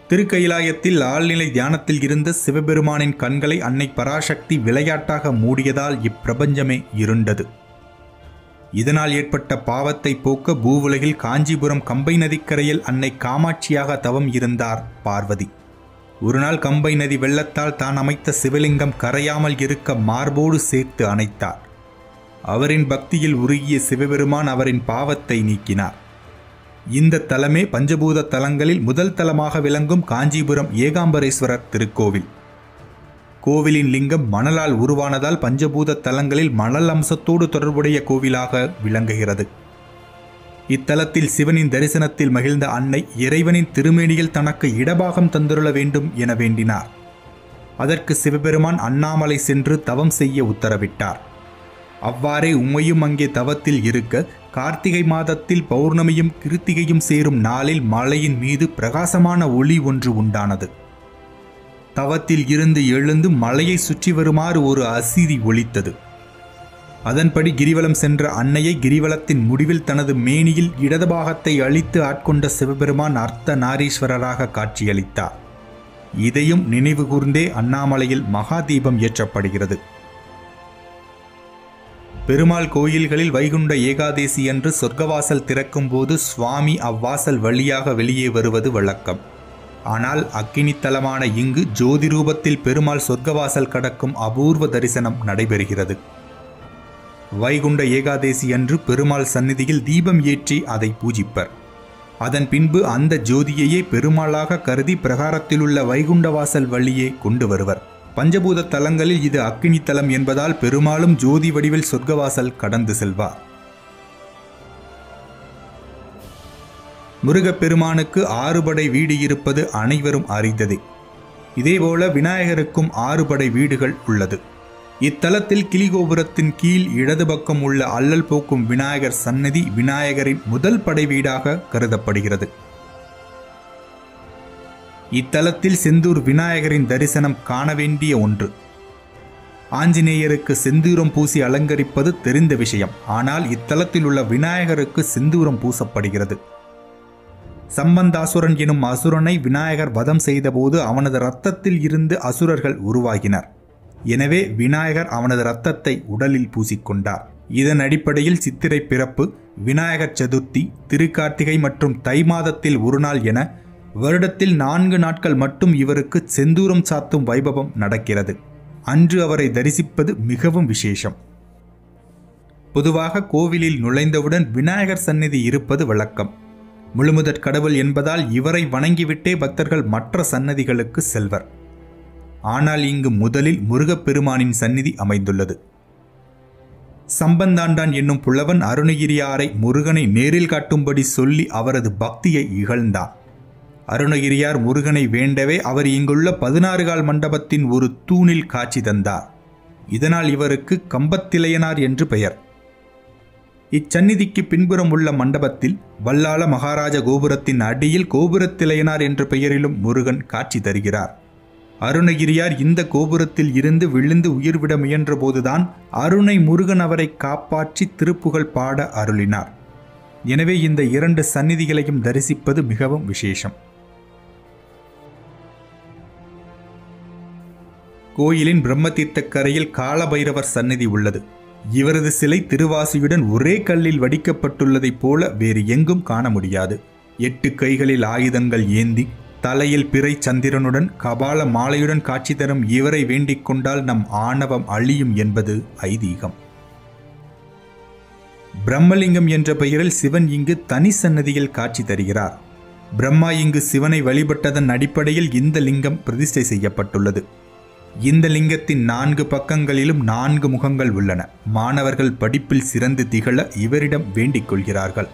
திருக்கயிலாயத்தில் ஆழ்நிலை தியானத்தில் இருந்த சிவபெருமானின் கண்களை அன்னை பராசக்தி விளையாட்டாக மூடியதால் இப்பிரபஞ்சமே இருண்டது. இதனால் ஏற்பட்ட பாவத்தை போக்க பூவுலகில் காஞ்சிபுரம் கம்பை நதிக்கரையில் அன்னை காமாட்சியாக தவம் இருந்தார் பார்வதி. ஒருநாள் கம்பை நதி வெள்ளத்தால் தான் அமைத்த சிவலிங்கம் கரையாமல் இருக்க மார்போடு சேர்த்து அணைத்தார். அவரின் பக்தியில் உருகிய சிவபெருமான் அவரின் பாவத்தை நீக்கினார். இந்த தலமே பஞ்சபூத தலங்களில் முதல் தலமாக விளங்கும் காஞ்சிபுரம் ஏகாம்பரேஸ்வரர் திருக்கோவில். கோவிலின் லிங்கம் மணலால் உருவானதால் பஞ்சபூத தலங்களில் மணல் அம்சத்தோடு தொடர்புடைய கோவிலாக விளங்குகிறது. இத்தலத்தில் சிவனின் தரிசனத்தில் மகிழ்ந்த அன்னை இறைவனின் திருமேனியில் தனக்கு இடபாகம் தந்துருள வேண்டும் என வேண்டினார். அதற்கு சிவபெருமான் அண்ணாமலை சென்று தவம் செய்ய உத்தரவிட்டார். அவ்வாறே உம்மையும் அங்கே தவத்தில் இருக்க கார்த்திகை மாதத்தில் பௌர்ணமியும் கிருத்திகையும் சேரும் நாளில் மலையின் மீது பிரகாசமான ஒளி ஒன்று உண்டானது. தவத்தில் இருந்து எழுந்து மலையை சுற்றி வருமாறு ஒரு அசிரி ஒலித்தது. அதன்படி கிரிவலம் சென்ற அன்னையை கிரிவலத்தின் முடிவில் தனது மேனியில் இடது பாகத்தை அழித்து ஆட்கொண்ட சிவபெருமான் அர்த்த நாரீஸ்வரராக காட்சியளித்தார். இதையும் நினைவு கூர்ந்தே அண்ணாமலையில் மகாதீபம் ஏற்றப்படுகிறது. பெருமாள் கோயில்களில் வைகுண்ட ஏகாதேசி அன்று சொர்க்கவாசல் திறக்கும் போது சுவாமி அவ்வாசல் வழியாக வெளியே வருவது வழக்கம். ஆனால் அக்கினி தலமான இங்கு ஜோதி ரூபத்தில் பெருமாள் சொர்க்கவாசல் கடக்கும் அபூர்வ தரிசனம் நடைபெறுகிறது. வைகுண்ட ஏகாதேசி அன்று பெருமாள் சந்நிதியில் தீபம் ஏற்றி அதை பூஜிப்பர். அதன் பின்பு அந்த ஜோதியையே பெருமாளாக கருதி பிரகாரத்திலுள்ள வைகுண்டவாசல் வழியே கொண்டு வருவர். பஞ்சபூத தலங்களில் இது அக்கினி தலம் என்பதால் பெருமாளும் ஜோதி வடிவில் சொர்க்கவாசல் கடந்து செல்வார். முருகப்பெருமானுக்கு 6 படை வீடு இருப்பது அனைவரும் அறிந்ததே. இதேபோல விநாயகருக்கும் 6 படை வீடுகள் உள்ளது. இத்தலத்தில் கிளிகோபுரத்தின் கீழ் இடது பக்கம் உள்ள அல்லல் போக்கும் விநாயகர் சன்னதி விநாயகரின் முதல் படை வீடாக கருதப்படுகிறது. இத்தலத்தில் செந்தூர் விநாயகரின் தரிசனம் காண வேண்டிய ஒன்று. ஆஞ்சநேயருக்கு செந்தூரம் பூசி அலங்கரிப்பது தெரிந்த விஷயம். ஆனால் இத்தலத்தில் உள்ள விநாயகருக்கு செந்தூரம் பூசப்படுகிறது. சம்பந்தாசுரன் எனும் அசுரனை விநாயகர் வதம் செய்தபோது அவனது இரத்தத்தில் இருந்து அசுரர்கள் உருவாகினர். எனவே விநாயகர் அவனது இரத்தத்தை உடலில் பூசிக்கொண்டார். இதன் அடிப்படையில் சித்திரை பிறப்பு, விநாயகர் சதுர்த்தி, திருக்கார்த்திகை மற்றும் தை மாதத்தில் ஒரு நாள் என வருடத்தில் 4 நாட்கள் மட்டும் இவருக்கு செந்தூரம் சாத்தும் வைபவம் நடக்கிறது. அன்று அவரை தரிசிப்பது மிகவும் விசேஷம். பொதுவாக கோவிலில் நுழைந்தவுடன் விநாயகர் சந்நிதி இருப்பது வழக்கம். முழுமுதற் கடவுள் என்பதால் இவரை வணங்கிவிட்டே பக்தர்கள் மற்ற சன்னதிகளுக்கு செல்வர். ஆனால் இங்கு முதலில் முருகப்பெருமானின் சந்நிதி அமைந்துள்ளது. சம்பந்தாண்டான் என்னும் புலவன் அருணகிரியாரை முருகனை நேரில் காட்டும்படி சொல்லி அவரது பக்தியை இகழ்ந்தான். அருணகிரியார் முருகனை வேண்டவே அவர் இங்குள்ள 16 கால் மண்டபத்தின் ஒரு தூணில் காட்சி தந்தார். இதனால் இவருக்கு கம்பத்திலையனார் என்று பெயர். இச்சந்நிதிக்கு பின்புறம் உள்ள மண்டபத்தில் வல்லாள மகாராஜ கோபுரத்தின் அடியில் கோபுரத்திலையனார் என்ற பெயரிலும் முருகன் காட்சி தருகிறார். அருணகிரியார் இந்த கோபுரத்தில் இருந்து விழுந்து உயிர்விட முயன்ற போதுதான் அருணை முருகன் அவரை காப்பாற்றி திருப்புகழ் பாட அருளினார். எனவே இந்த 2 சந்நிதிகளையும் தரிசிப்பது மிகவும் விசேஷம். கோயிலின் பிரம்மதீர்த்தக்கரையில் காலபைரவர் சந்நிதி உள்ளது. இவரது சிலை திருவாசியுடன் ஒரே கல்லில் வடிக்கப்பட்டுள்ளதைப் போல வேறு எங்கும் காண முடியாது. 8 கைகளில் ஆயுதங்கள் ஏந்தி தலையில் பிறை சந்திரனுடன் கபால மாலையுடன் காட்சி தரும் இவரை வேண்டிக் கொண்டால் நம் ஆணவம் அழியும் என்பது ஐதீகம். பிரம்மலிங்கம் என்ற பெயரில் சிவன் இங்கு தனி சன்னதியில் காட்சி தருகிறார். பிரம்மா இங்கு சிவனை வழிபட்டதன் அடிப்படையில் இந்த லிங்கம் பிரதிஷ்டை செய்யப்பட்டுள்ளது. இந்த லிங்கத்தின் 4 பக்கங்களிலும் 4 முகங்கள் உள்ளன. மாணவர்கள் படிப்பில் சிறந்து திகழ இவரிடம் வேண்டிக் கொள்கிறார்கள்.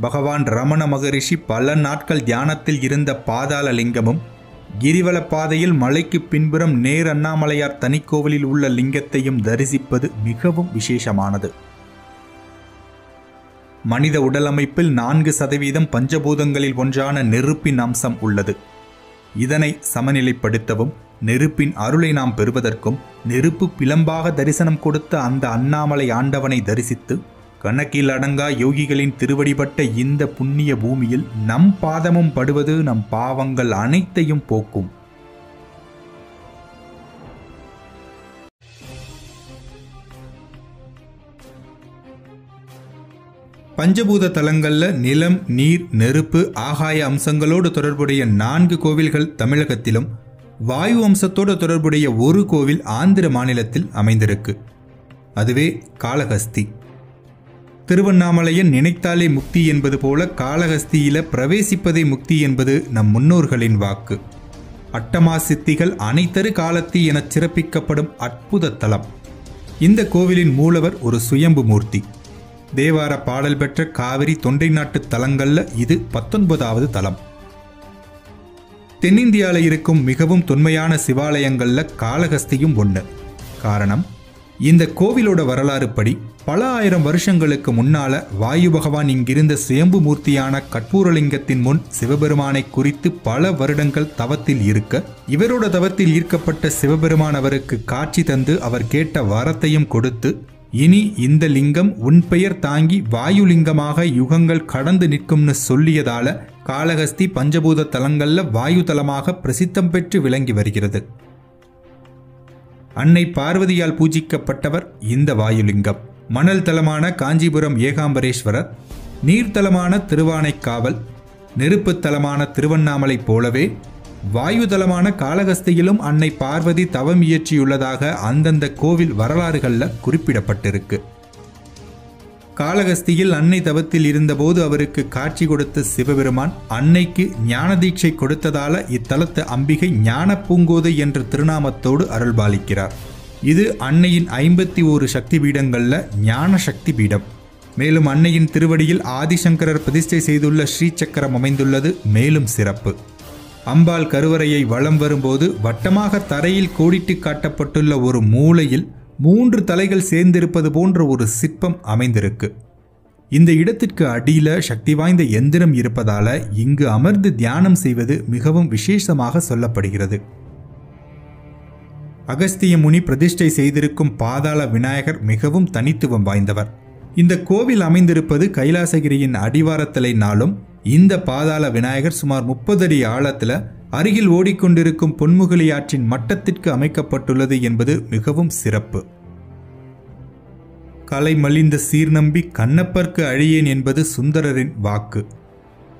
பகவான் ரமண மகரிஷி பல நாட்கள் தியானத்தில் இருந்த பாதாள லிங்கமும், கிரிவல பாதையில் மலைக்கு பின்புறம் நேர் அண்ணாமலையார் தனிக்கோவிலில் உள்ள லிங்கத்தையும் தரிசிப்பது மிகவும் விசேஷமானது. மனித உடலமைப்பில் 4% பஞ்சபூதங்களில் ஒன்றான நெருப்பின் அம்சம் உள்ளது. இதனை சமநிலைப்படுத்தவும், நெருப்பின் அருளை நாம் பெறுவதற்கும், நெருப்பு பிளம்பாக தரிசனம் கொடுத்த அந்த அண்ணாமலை ஆண்டவனை தரிசித்து கணக்கில் அடங்கா யோகிகளின் திருவடிபட்ட இந்த புண்ணிய பூமியில் நம் பாதமும் படுவது நம் பாவங்கள் அனைத்தையும் போக்கும். பஞ்சபூத தலங்கள்ல நிலம், நீர், நெருப்பு, ஆகாய அம்சங்களோடு தொடர்புடைய 4 கோவில்கள் தமிழகத்திலும், வாயு அம்சத்தோடு தொடர்புடைய ஒரு கோவில் ஆந்திர மாநிலத்தில் அமைந்திருக்கு. அதுவே காளஹஸ்தி. திருவண்ணாமலையை நினைத்தாலே முக்தி என்பது போல காளஹஸ்தியில பிரவேசிப்பதே முக்தி என்பது நம் முன்னோர்களின் வாக்கு. அட்டமா சித்திகள் அனைத்தரு காலத்தி என சிறப்பிக்கப்படும் அற்புத தலம். இந்த கோவிலின் மூலவர் ஒரு சுயம்பு மூர்த்தி. தேவார பாடல் பெற்ற காவிரி தொண்டை நாட்டு தலங்கள்ல இது 19வது தலம். தென்னிந்தியாவில் இருக்கும் மிகவும் தொன்மையான சிவாலயங்கள்ல காளஹஸ்தியும் ஒன்று. காரணம், இந்த கோவிலோட வரலாறு படி பல ஆயிரம் வருஷங்களுக்கு முன்னால வாயு பகவான் இங்கிருந்த சுயம்பு மூர்த்தியான கற்பூரலிங்கத்தின் முன் சிவபெருமானை குறித்து பல வருடங்கள் தவத்தில் இருக்க, இவரோட தவத்தில் ஈர்க்கப்பட்ட சிவபெருமான் அவருக்கு காட்சி தந்து அவர் கேட்ட வரத்தையும் கொடுத்து, இனி இந்த லிங்கம் உன் பெயர் தாங்கி வாயுலிங்கமாக யுகங்கள் கடந்து நிற்கும்னு சொல்லியதால காளஹஸ்தி பஞ்சபூத தலங்கள்ல வாயு தலமாக பிரசித்தம் பெற்று விளங்கி வருகிறது. அன்னை பார்வதியால் பூஜிக்கப்பட்டவர் இந்த வாயுலிங்கம். மணல் தலமான காஞ்சிபுரம் ஏகாம்பரேஸ்வரர், நீர்த்தலமான திருவானைக்காவல், நெருப்பு தலமான திருவண்ணாமலை போலவே வாயு தலமான காளஹஸ்தியிலும் அன்னை பார்வதி தவம் இயற்றியுள்ளதாக அந்தந்த கோவில் வரலாறுகளில் குறிப்பிடப்பட்டிருக்கு. காளஹஸ்தியில் அன்னை தவத்தில் இருந்தபோது அவருக்கு காட்சி கொடுத்த சிவபெருமான் அன்னைக்கு ஞான தீட்சை கொடுத்ததால இத்தலத்து அம்பிகை ஞான பூங்கோதை என்ற திருநாமத்தோடு அருள்பாலிக்கிறார். இது அன்னையின் 51 சக்தி பீடங்கள்ல ஞான சக்தி பீடம். மேலும் அன்னையின் திருவடியில் ஆதிசங்கரர் பிரதிஷ்டை செய்துள்ள ஸ்ரீசக்கரம் அமைந்துள்ளது மேலும் சிறப்பு. அம்பாள் கருவறையை வலம் வரும்போது வட்டமாக தரையில் கோடிட்டு காட்டப்பட்டுள்ள ஒரு மூலையில் 3 தலைகள் சேர்ந்திருப்பது போன்ற ஒரு சிற்பம் அமைந்திருக்கு. இந்த இடத்திற்கு அடியில சக்தி வாய்ந்த எந்திரம் இருப்பதால இங்கு அமர்ந்து தியானம் செய்வது மிகவும் விசேஷமாக சொல்லப்படுகிறது. அகஸ்திய முனி பிரதிஷ்டை செய்திருக்கும் பாதாள விநாயகர் மிகவும் தனித்துவம் வாய்ந்தவர். இந்த கோவில் அமைந்திருப்பது கைலாசகிரியின் அடிவாரத்திலைனாலும் இந்த பாதாள விநாயகர் சுமார் 30 அடி ஆழத்தில் அருகில் ஓடிக்கொண்டிருக்கும் பொன்முகலி ஆற்றின் மட்டத்திற்கு அமைக்கப்பட்டுள்ளது என்பது மிகவும் சிறப்பு. கலை மலிந்த சீர்நம்பி கண்ணப்பர்க்கு அழியேன் என்பது சுந்தரரின் வாக்கு.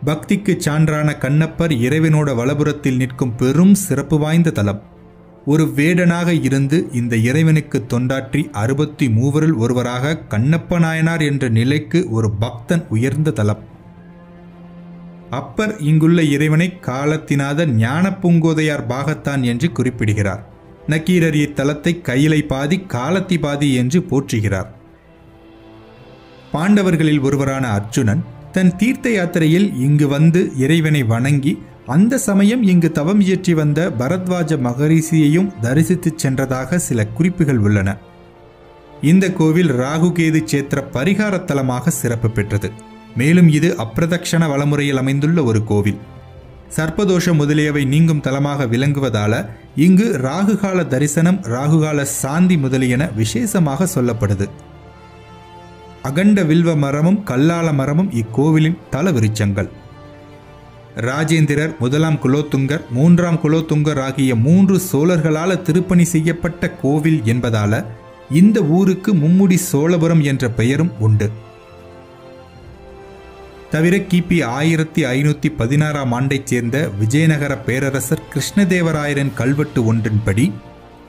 பக்திக்கு சான்றான கண்ணப்பர் இறைவனோட வலபுறத்தில் நிற்கும் பெரும் சிறப்பு வாய்ந்த தலம். ஒரு வேடனாக இருந்து இந்த இறைவனுக்கு தொண்டாற்றி 63 ஒருவராக கண்ணப்ப நாயனார் என்ற நிலைக்கு ஒரு பக்தன் உயர்ந்த தலம். அப்பர் இங்குள்ள இறைவனை காலத்தினாத ஞான பூங்கோதையார் பாகத்தான் என்று குறிப்பிடுகிறார். நக்கீரர் இத்தலத்தை கையிலை பாதி காலத்தி பாதி என்று போற்றுகிறார். பாண்டவர்களில் ஒருவரான அர்ஜுனன் தன் தீர்த்த யாத்திரையில் இங்கு வந்து இறைவனை வணங்கி அந்த சமயம் இங்கு தவம் இயற்றி வந்த பரத்வாஜ மகரிஷியையும் தரிசித்து சென்றதாக சில குறிப்புகள் உள்ளன. இந்த கோவில் ராகுகேது சேத்திர பரிகார தலமாக சிறப்பு பெற்றது. மேலும் இது அப்பிரதக்ஷண வளமுறையில் அமைந்துள்ள ஒரு கோவில். சர்ப்பதோஷம் முதலியவை நீங்கும் தலமாக விளங்குவதால இங்கு ராகுகால தரிசனம், ராகுகால சாந்தி முதலியன விசேஷமாக சொல்லப்படுது. அகண்ட வில்வ மரமும் கல்லால மரமும் இக்கோவிலின் தல விருட்சங்கள். ராஜேந்திரர், 1ஆம் குலோத்துங்கர், 3ஆம் குலோத்துங்கர் ஆகிய 3 சோழர்களால் திருப்பணி செய்யப்பட்ட கோவில் என்பதால இந்த ஊருக்கு மும்முடி சோழபுரம் என்ற பெயரும் உண்டு. தவிர கிபி 1516ஆம் ஆண்டைச் சேர்ந்த விஜயநகர பேரரசர் கிருஷ்ணதேவராயரின் கல்வெட்டு ஒன்றின்படி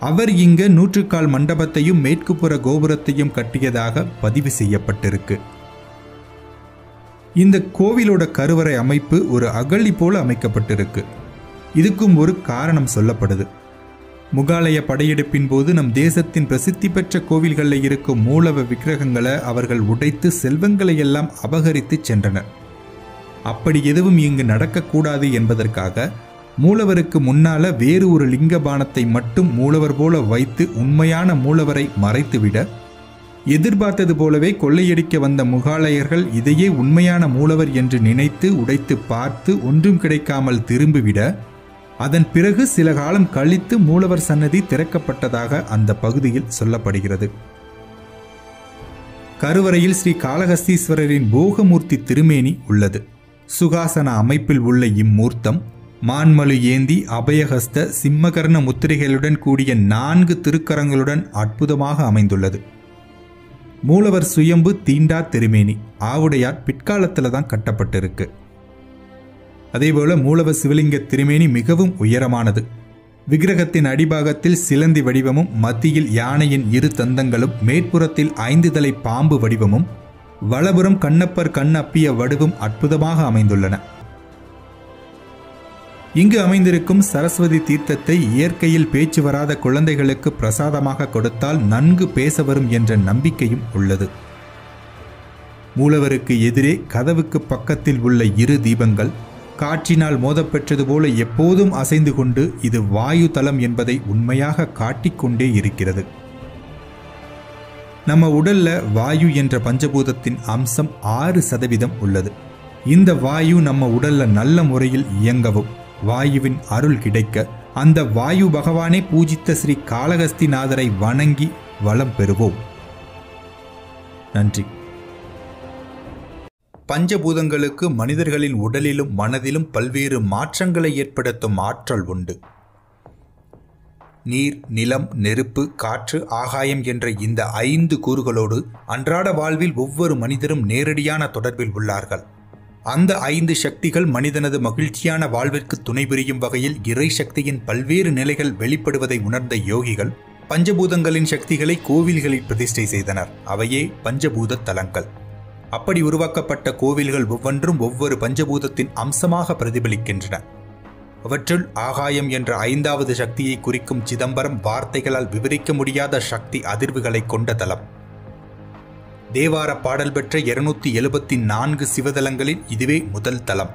அவர் இங்கு 100 மண்டபத்தையும் மேற்குப்புற கோபுரத்தையும் கட்டியதாக பதிவு செய்யப்பட்டிருக்கு. இந்த கோவிலோட கருவறை அமைப்பு ஒரு அகழி போல அமைக்கப்பட்டிருக்கு. இதுக்கும் ஒரு காரணம் சொல்லப்படுது. முகாலய படையெடுப்பின் போது நம் தேசத்தின் பிரசித்தி பெற்ற கோவில்களில் இருக்கும் மூலவ விக்கிரகங்களை அவர்கள் உடைத்து செல்வங்களை எல்லாம் அபகரித்து சென்றனர். அப்படி எதுவும் இங்கு நடக்கக்கூடாது என்பதற்காக மூலவருக்கு முன்னால வேறு ஒரு லிங்க பானத்தை மட்டும் மூலவர் போல வைத்து உண்மையான மூலவரை மறைத்துவிட, எதிர்பார்த்தது போலவே கொள்ளையடிக்க வந்த முகாலயர்கள் இதையே உண்மையான மூலவர் என்று நினைத்து உடைத்து பார்த்து ஒன்றும் கிடைக்காமல் திரும்பிவிட, அதன் பிறகு சில காலம் கழித்து மூலவர் சன்னதி திறக்கப்பட்டதாக அந்த பகுதியில் சொல்லப்படுகிறது. கருவறையில் ஸ்ரீ காளஹஸ்தீஸ்வரரின் போகமூர்த்தி திருமேனி உள்ளது. சுகாசன அமைப்பில் உள்ள இம்மூர்த்தம் மான்மலு ஏந்தி அபயஹஸ்த சிம்மகர்ண முத்திரைகளுடன் கூடிய 4 திருக்கரங்களுடன் அற்புதமாக அமைந்துள்ளது. மூலவர் சுயம்பு தீண்டா திருமேனி, ஆவுடையார் பிற்காலத்தில் தான் கட்டப்பட்டிருக்கு. அதேபோல மூலவர் சிவலிங்க திருமேனி மிகவும் உயரமானது. விக்கிரகத்தின் அடிபாகத்தில் சிலந்தி வடிவமும், மத்தியில் யானையின் 2 தந்தங்களும், மேற்புறத்தில் 5 தலை பாம்பு வடிவமும், வலபுறம் கண்ணப்பர் கண் அப்பிய வடிவும் அற்புதமாக அமைந்துள்ளன. இங்கு அமைந்திருக்கும் சரஸ்வதி தீர்த்தத்தை இயற்கையில் பேச்சு வராத குழந்தைகளுக்கு பிரசாதமாக கொடுத்தால் நன்கு பேச வரும் என்ற நம்பிக்கையும் உள்ளது. மூலவருக்கு எதிரே கதவுக்கு பக்கத்தில் உள்ள 2 தீபங்கள் காற்றினால் மோதப்பெற்றது போல எப்போதும் அசைந்து கொண்டு இது வாயு தலம் என்பதை உண்மையாக காட்டிக்கொண்டே இருக்கிறது. நம்ம உடல்ல வாயு என்ற பஞ்சபூதத்தின் அம்சம் 6% உள்ளது. இந்த வாயு நம்ம உடல்ல நல்ல முறையில் இயங்கவும், வாயுவின் அருள் கிடைக்க அந்த வாயு பகவானை பூஜித்த ஸ்ரீ காளஹஸ்திநாதரை வணங்கி வளம் பெறுவோம். நன்றி. பஞ்சபூதங்களுக்கு மனிதர்களின் உடலிலும் மனதிலும் பல்வேறு மாற்றங்களை ஏற்படுத்தும் ஆற்றல் உண்டு. நீர், நிலம், நெருப்பு, காற்று, ஆகாயம் என்ற இந்த 5 கூறுகளோடு அன்றாட வாழ்வில் ஒவ்வொரு மனிதரும் நேரடியான தொடர்பில் உள்ளார்கள். அந்த 5 சக்திகள் மனிதனது மகிழ்ச்சியான வாழ்விற்கு துணை புரியும் வகையில் இறை சக்தியின் பல்வேறு நிலைகள் வெளிப்படுவதை உணர்ந்த யோகிகள் பஞ்சபூதங்களின் சக்திகளை கோவில்களில் பிரதிஷ்டை செய்தனர். அவையே பஞ்சபூத தலங்கள். அப்படி உருவாக்கப்பட்ட கோவில்கள் ஒவ்வொன்றும் ஒவ்வொரு பஞ்சபூதத்தின் அம்சமாக பிரதிபலிக்கின்றன. அவற்றுள் ஆகாயம் என்ற 5வது சக்தியை குறிக்கும் சிதம்பரம் வார்த்தைகளால் விவரிக்க முடியாத சக்தி அதிர்வுகளை கொண்ட தலம். தேவார பாடல் பெற்ற 274 சிவதலங்களில் இதுவே முதல் தலம்.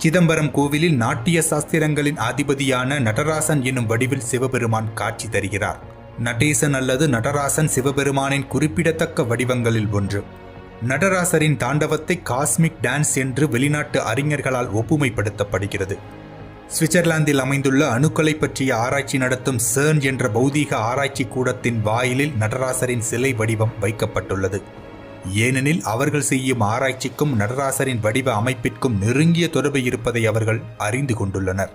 சிதம்பரம் கோவிலில் நாட்டிய சாஸ்திரங்களின் அதிபதியான நடராசன் என்னும் வடிவில் சிவபெருமான் காட்சி தருகிறார். நடேசன் அல்லது நடராசன் சிவபெருமானின் குறிப்பிடத்தக்க வடிவங்களில் ஒன்று. நடராசரின் தாண்டவத்தை காஸ்மிக் டான்ஸ் என்று வெளிநாட்டு அறிஞர்களால் ஒப்புமைப்படுத்தப்படுகிறது. சுவிட்சர்லாந்தில் அமைந்துள்ள அணுக்களை பற்றிய ஆராய்ச்சி நடத்தும் CERN என்ற பௌதீக ஆராய்ச்சி கூடத்தின் வாயிலில் நடராசரின் சிலை வடிவம் வைக்கப்பட்டுள்ளது. ஏனெனில் அவர்கள் செய்யும் ஆராய்ச்சிக்கும் நடராசரின் வடிவ அமைப்பிற்கும் நெருங்கிய தொடர்பு இருப்பதை அவர்கள் அறிந்து கொண்டுள்ளனர்.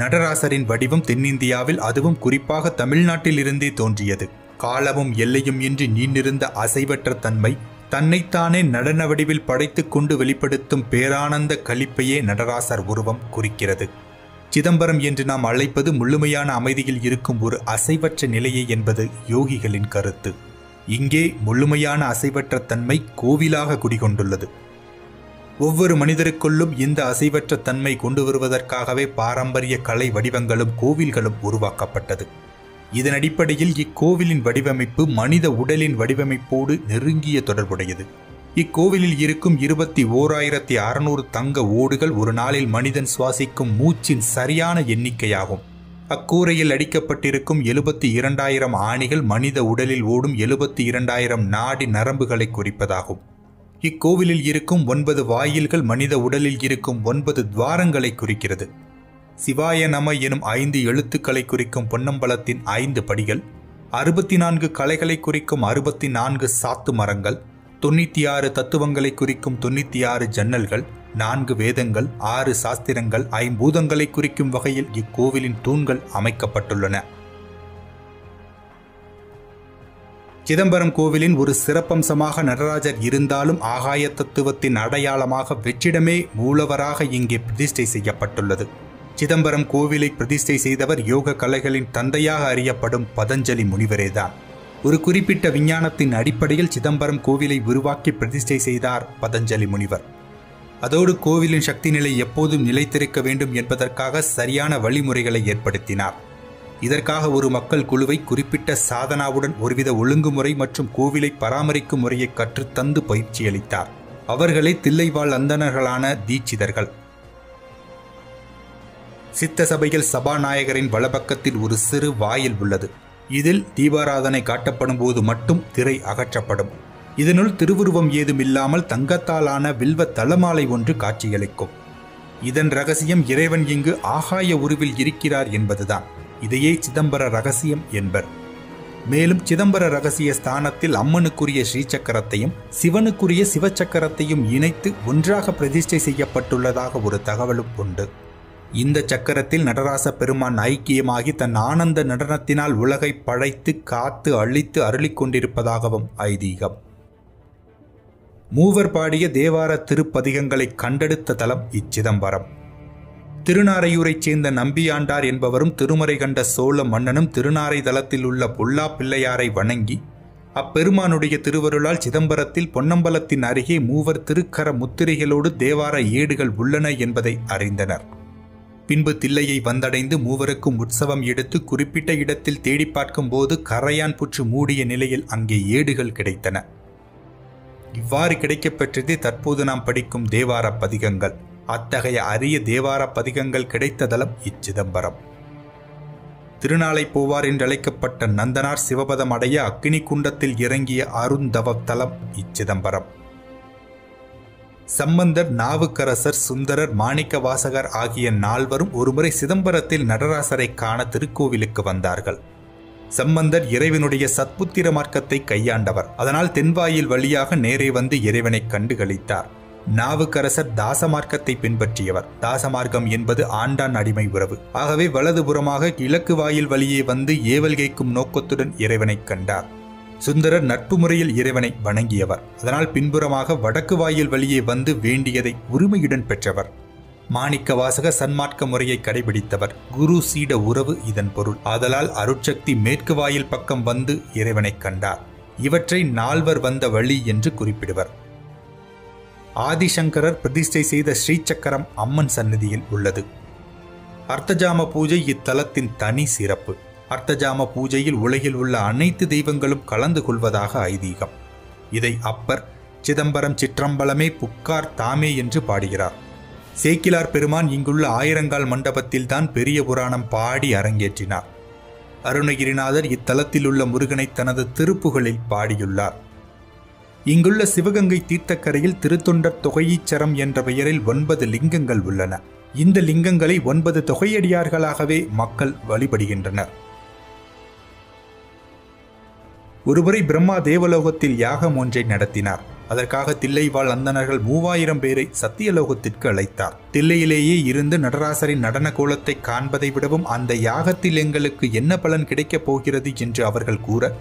நடராசரின் வடிவம் தென்னிந்தியாவில், அதுவும் குறிப்பாக தமிழ்நாட்டில் இருந்தே தோன்றியது. காலமும் எல்லையும் இன்றி நீண்டிருந்த அசைவற்ற தன்மை, தன்னைத்தானே நடன வடிவில் படைத்துக் கொண்டு வெளிப்படுத்தும் பேரானந்த களிப்பையே நடராசர் உருவம் குறிக்கிறது. சிதம்பரம் என்று நாம் அழைப்பது முழுமையான அமைதியில் இருக்கும் ஒரு அசைவற்ற நிலையே என்பது யோகிகளின் கருத்து. இங்கே முழுமையான அசைவற்ற தன்மை கோவிலாக குடிகொண்டுள்ளது. ஒவ்வொரு மனிதருக்குள்ளும் இந்த அசைவற்ற தன்மை கொண்டு வருவதற்காகவே பாரம்பரிய கலை வடிவங்களும் கோவில்களும் உருவாக்கப்பட்டது. இதன் அடிப்படையில் இக்கோவிலின் வடிவமைப்பு மனித உடலின் வடிவமைப்போடு நெருங்கிய தொடர்புடையது. இக்கோவிலில் இருக்கும் 21,600 தங்க ஓடுகள் ஒரு நாளில் மனிதன் சுவாசிக்கும் மூச்சின் சரியான எண்ணிக்கையாகும். அக்கூரையில் அடிக்கப்பட்டிருக்கும் 72,000 ஆணிகள் மனித உடலில் ஓடும் 72,000 நாடி நரம்புகளை குறிப்பதாகும். இக்கோவிலில் இருக்கும் 9 வாயில்கள் மனித உடலில் இருக்கும் 9 துவாரங்களை குறிக்கிறது. சிவாய நம எனும் 5 எழுத்துக்களை குறிக்கும் பொன்னம்பலத்தின் 5 படிகள், 64 கலைகளை குறிக்கும் 64 சாத்து மரங்கள், 96 தத்துவங்களை குறிக்கும் 96 ஜன்னல்கள், 4 வேதங்கள், 6 சாஸ்திரங்கள், 5 பூதங்களை குறிக்கும் வகையில் இக்கோவிலின் தூண்கள் அமைக்கப்பட்டுள்ளன. சிதம்பரம் கோவிலின் ஒரு சிறப்பம்சமாக நடராஜர் இருந்தாலும் ஆகாய தத்துவத்தின் அடையாளமாக வெற்றிடமே மூலவராக இங்கே பிரதிஷ்டை செய்யப்பட்டுள்ளது. சிதம்பரம் கோவிலை பிரதிஷ்டை செய்தவர் யோக கலைகளின் தந்தையாக அறியப்படும் பதஞ்சலி முனிவரேதான். ஒரு குறிப்பிட்ட விஞ்ஞானத்தின் அடிப்படையில் சிதம்பரம் கோவிலை உருவாக்கி பிரதிஷ்டை செய்தார் பதஞ்சலி முனிவர். அதோடு கோவிலின் சக்தி நிலை எப்போதும் நிலைத்திருக்க வேண்டும் என்பதற்காக சரியான வழிமுறைகளை ஏற்படுத்தினார். இதற்காக ஒரு மக்கள் குழுவை குறிப்பிட்ட சாதனாவுடன் ஒருவித ஒழுங்குமுறை மற்றும் கோவிலை பராமரிக்கும் முறையை கற்றுத்தந்து பயிற்சியளித்தார். அவர்களே தில்லைவாழ் அந்தணர்களான தீட்சிதர்கள். சித்த சபையில் சபாநாயகரின் வலப்பக்கத்தில் ஒரு சிறு வாயில் உள்ளது. இதில் தீபாராதனை காட்டப்படும் போது மட்டும் திரை அகற்றப்படும். இதனுள் திருவுருவம் ஏதும் இல்லாமல் தங்கத்தாலான வில்வ தலமாலை ஒன்று காட்சியளிக்கும். இதன் ரகசியம் இறைவன் இங்கு ஆகாய உருவில் இருக்கிறார் என்பதுதான். இதையே சிதம்பர ரகசியம் என்பர். மேலும் சிதம்பர ரகசிய ஸ்தானத்தில் அம்மனுக்குரிய ஸ்ரீசக்கரத்தையும் சிவனுக்குரிய சிவச்சக்கரத்தையும் இணைத்து ஒன்றாக பிரதிஷ்டை செய்யப்பட்டுள்ளதாக ஒரு தகவலும் உண்டு. இந்த சக்கரத்தில் நடராச பெருமான் ஐக்கியமாகி தன் ஆனந்த நடனத்தினால் உலகை படைத்து காத்து அழித்து அருளிக் கொண்டிருப்பதாகவும் ஐதீகம். மூவர் பாடிய தேவார திருப்பதிகங்களை கண்டெடுத்த தலம் இச்சிதம்பரம். திருநாரையூரைச் சேர்ந்த நம்பியாண்டார் என்பவரும் திருமறை கண்ட சோழ மன்னனும் திருநாரை தலத்தில் உள்ள பொல்லா பிள்ளையாரை வணங்கி அப்பெருமானுடைய திருவருளால் சிதம்பரத்தில் பொன்னம்பலத்தின் அருகே மூவர் திருக்கர முத்திரைகளோடு தேவார ஏடுகள் உள்ளன என்பதை அறிந்தனர். பின்பு தில்லையை வந்தடைந்து மூவருக்கும் உற்சவம் எடுத்து குறிப்பிட்ட இடத்தில் தேடி பார்க்கும் போது கரையான் புற்று மூடிய நிலையில் அங்கே ஏடுகள் கிடைத்தன. இவ்வாறு கிடைக்கப்பெற்றது தற்போது நாம் படிக்கும் தேவார பதிகங்கள். அத்தகைய அரிய தேவார பதிகங்கள் கிடைத்த தலம் இச்சிதம்பரம். திருநாளை போவார் என்றழைக்கப்பட்ட நந்தனார் சிவபதம் அடைய அக்னி குண்டத்தில் இறங்கிய அருந்தவ தலம் இச்சிதம்பரம். சம்பந்தர், நாவுக்கரசர், சுந்தரர், மாணிக்க வாசகர் ஆகிய நால்வரும் ஒருமுறை சிதம்பரத்தில் நடராசரை காண திருக்கோவிலுக்கு வந்தார்கள். சம்பந்தர் இறைவனுடைய சத்புத்திர மார்க்கத்தை கையாண்டவர். அதனால் தென்வாயில் வழியாக நேரே வந்து இறைவனை கண்டுகளித்தார். நாவுக்கரசர் தாசமார்க்கத்தை பின்பற்றியவர். தாசமார்க்கம் என்பது ஆண்டான் அடிமை உறவு. ஆகவே வலதுபுறமாக கிழக்கு வாயில் வழியே வந்து ஏவல் கேட்கும் நோக்கத்துடன் இறைவனை கண்டார். சுந்தரர் நட்பு முறையில் இறைவனை வணங்கியவர். அதனால் பின்புறமாக வடக்கு வாயில் வழியே வந்து வேண்டியதை உரிமையுடன் பெற்றவர். மாணிக்க வாசகர் சன்மார்க்க முறையை கடைபிடித்தவர். குரு சீட உறவு இதன் பொருள். ஆதலால் அருட்சக்தி மேற்கு வாயில் பக்கம் வந்து இறைவனை கண்டார். இவற்றை நால்வர் வந்த வழி என்று குறிப்பிடுவர். ஆதிசங்கரர் பிரதிஷ்டை செய்த ஸ்ரீசக்கரம் அம்மன் சந்நிதியில் உள்ளது. அர்த்தஜாம பூஜை இத்தலத்தின் தனி சிறப்பு. அர்த்தஜாம பூஜையில் உலகில் உள்ள அனைத்து தெய்வங்களும் கலந்து கொள்வதாக ஐதீகம். இதை அப்பர் சிதம்பரம் சிற்றம்பலமே புக்கார் தாமே என்று பாடுகிறார். சேக்கிலார் பெருமான் இங்குள்ள ஆயிரங்கால் மண்டபத்தில் தான் பெரிய புராணம் பாடி அரங்கேற்றினார். அருணகிரிநாதர் இத்தலத்தில் உள்ள முருகனை தனது திருப்புகளில் பாடியுள்ளார். இங்குள்ள சிவகங்கை தீர்த்தக்கரையில் திருத்தொண்டர் தொகையீச்சரம் என்ற பெயரில் 9 லிங்கங்கள் உள்ளன. இந்த லிங்கங்களை 9 தொகையடியார்களாகவே மக்கள் வழிபடுகின்றனர். ஒருமுறை பிரம்மா தேவலோகத்தில் யாகம் ஒன்றை நடத்தினார். அதற்காக தில்லைவாழ் அந்தணர்கள் 3000 பேரை சத்தியலோகத்திற்கு அழைத்தார். தில்லையிலேயே இருந்து நடராசரின் நடன கோலத்தை காண்பதை விடவும் அந்த யாகத்தில் எங்களுக்கு என்ன பலன் கிடைக்கப் போகிறது என்று அவர்கள் கூற,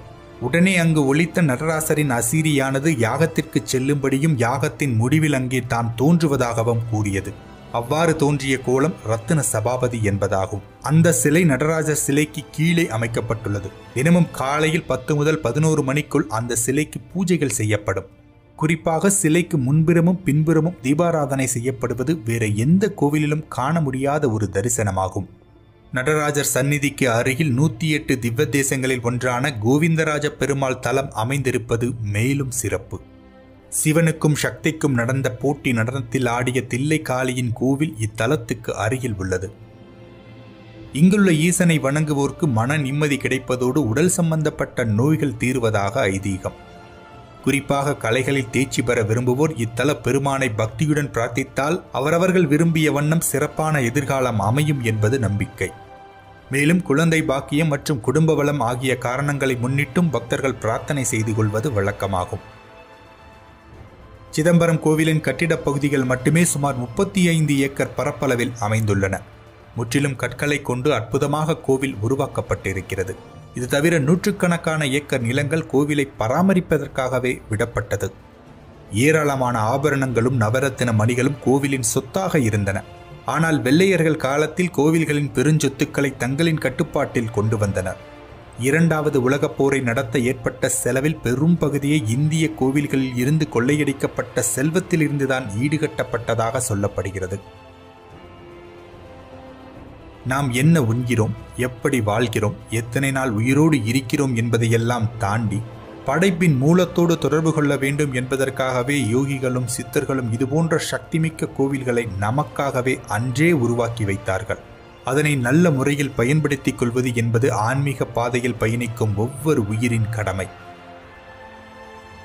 உடனே அங்கு ஒலித்த நடராசரின் அசீரியானது யாகத்திற்கு செல்லும்படியும் யாகத்தின் முடிவில் அங்கே தான் தோன்றுவதாகவும் கூறியது. அவ்வாறு தோன்றிய கோலம் ரத்தின சபாபதி என்பதாகும். அந்த சிலை நடராஜர் சிலைக்கு கீழே அமைக்கப்பட்டுள்ளது. தினமும் காலையில் 10 முதல் 11 மணிக்குள் அந்த சிலைக்கு பூஜைகள் செய்யப்படும். குறிப்பாக சிலைக்கு முன்புறமும் பின்புறமும் தீபாராதனை செய்யப்படுவது வேற எந்த கோவிலிலும் காண முடியாத ஒரு தரிசனமாகும். நடராஜர் சந்நிதிக்கு அருகில் 108 திவ்ய தேசங்களில் ஒன்றான கோவிந்தராஜ பெருமாள் தலம் அமைந்திருப்பது மேலும் சிறப்பு. சிவனுக்கும் சக்திக்கும் நடந்த போட்டி நடனத்தில் ஆடிய தில்லை காளியின் கோவில் இத்தலத்துக்கு அருகில் உள்ளது. இங்குள்ள ஈசனை வணங்குவோருக்கு மன நிம்மதி கிடைப்பதோடு உடல் சம்பந்தப்பட்ட நோய்கள் தீர்வதாக ஐதீகம். குறிப்பாக கலைகளில் தேர்ச்சி பெற விரும்புவோர் இத்தல பெருமானை பக்தியுடன் பிரார்த்தித்தால் அவரவர்கள் விரும்பிய வண்ணம் சிறப்பான எதிர்காலம் அமையும் என்பது நம்பிக்கை. மேலும் குழந்தை பாக்கியம் மற்றும் குடும்ப வளம் ஆகிய காரணங்களை முன்னிட்டும் பக்தர்கள் பிரார்த்தனை செய்து கொள்வது வழக்கமாகும். சிதம்பரம் கோவிலின் கட்டிடப் பகுதிகள் மட்டுமே சுமார் 35 ஏக்கர் பரப்பளவில் அமைந்துள்ளன. முற்றிலும் கற்களை கொண்டு அற்புதமாக கோவில் உருவாக்கப்பட்டிருக்கிறது. இது தவிர 100கணக்கான ஏக்கர் நிலங்கள் கோவிலை பராமரிப்பதற்காகவே விடப்பட்டது. ஏராளமான ஆபரணங்களும் நவரத்தின மணிகளும் கோவிலின் சொத்தாக இருந்தன. ஆனால் வெள்ளையர்கள் காலத்தில் கோவில்களின் பெருஞ்சொத்துக்களை தங்களின் கட்டுப்பாட்டில் கொண்டு வந்தனர். இரண்டாவது உலகப் போரை நடத்த ஏற்பட்ட செலவில் பெரும் பகுதியை இந்திய கோவில்களில் இருந்து கொள்ளையடிக்கப்பட்ட செல்வத்திலிருந்துதான் ஈடுகட்டப்பட்டதாக சொல்லப்படுகிறது. நாம் என்ன உண்கிறோம், எப்படி வாழ்கிறோம், எத்தனை நாள் உயிரோடு இருக்கிறோம் என்பதையெல்லாம் தாண்டி படைப்பின் மூலத்தோடு தொடர்பு கொள்ள வேண்டும் என்பதற்காகவே யோகிகளும் சித்தர்களும் இதுபோன்ற சக்திமிக்க கோவில்களை நமக்காகவே அன்றே உருவாக்கி வைத்தார்கள். அதனை நல்ல முறையில் பயன்படுத்திக் கொள்வது என்பது ஆன்மீக பாதையில் பயணிக்கும் ஒவ்வொரு உயிரின் கடமை.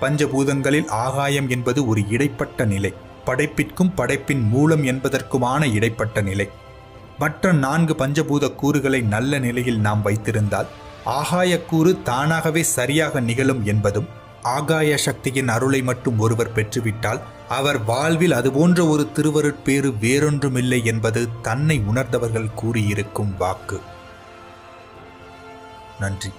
பஞ்சபூதங்களில் ஆகாயம் என்பது ஒரு இடைப்பட்ட நிலை, படைப்பிற்கும் படைப்பின் மூலம் என்பதற்குமான இடைப்பட்ட நிலை. மற்ற 4 பஞ்சபூத கூறுகளை நல்ல நிலையில் நாம் வைத்திருந்தால் ஆகாயக்கூறு தானாகவே சரியாக நிகழும் என்பதும், ஆகாய சக்தியின் அருளை மட்டும் ஒருவர் பெற்றுவிட்டால் அவர் வாழ்வில் அதுபோன்ற ஒரு திருவருட்பேறு வேறொன்றுமில்லை என்பது தன்னை உணர்ந்தவர்கள் கூறியிருக்கும் வாக்கு. நன்றி.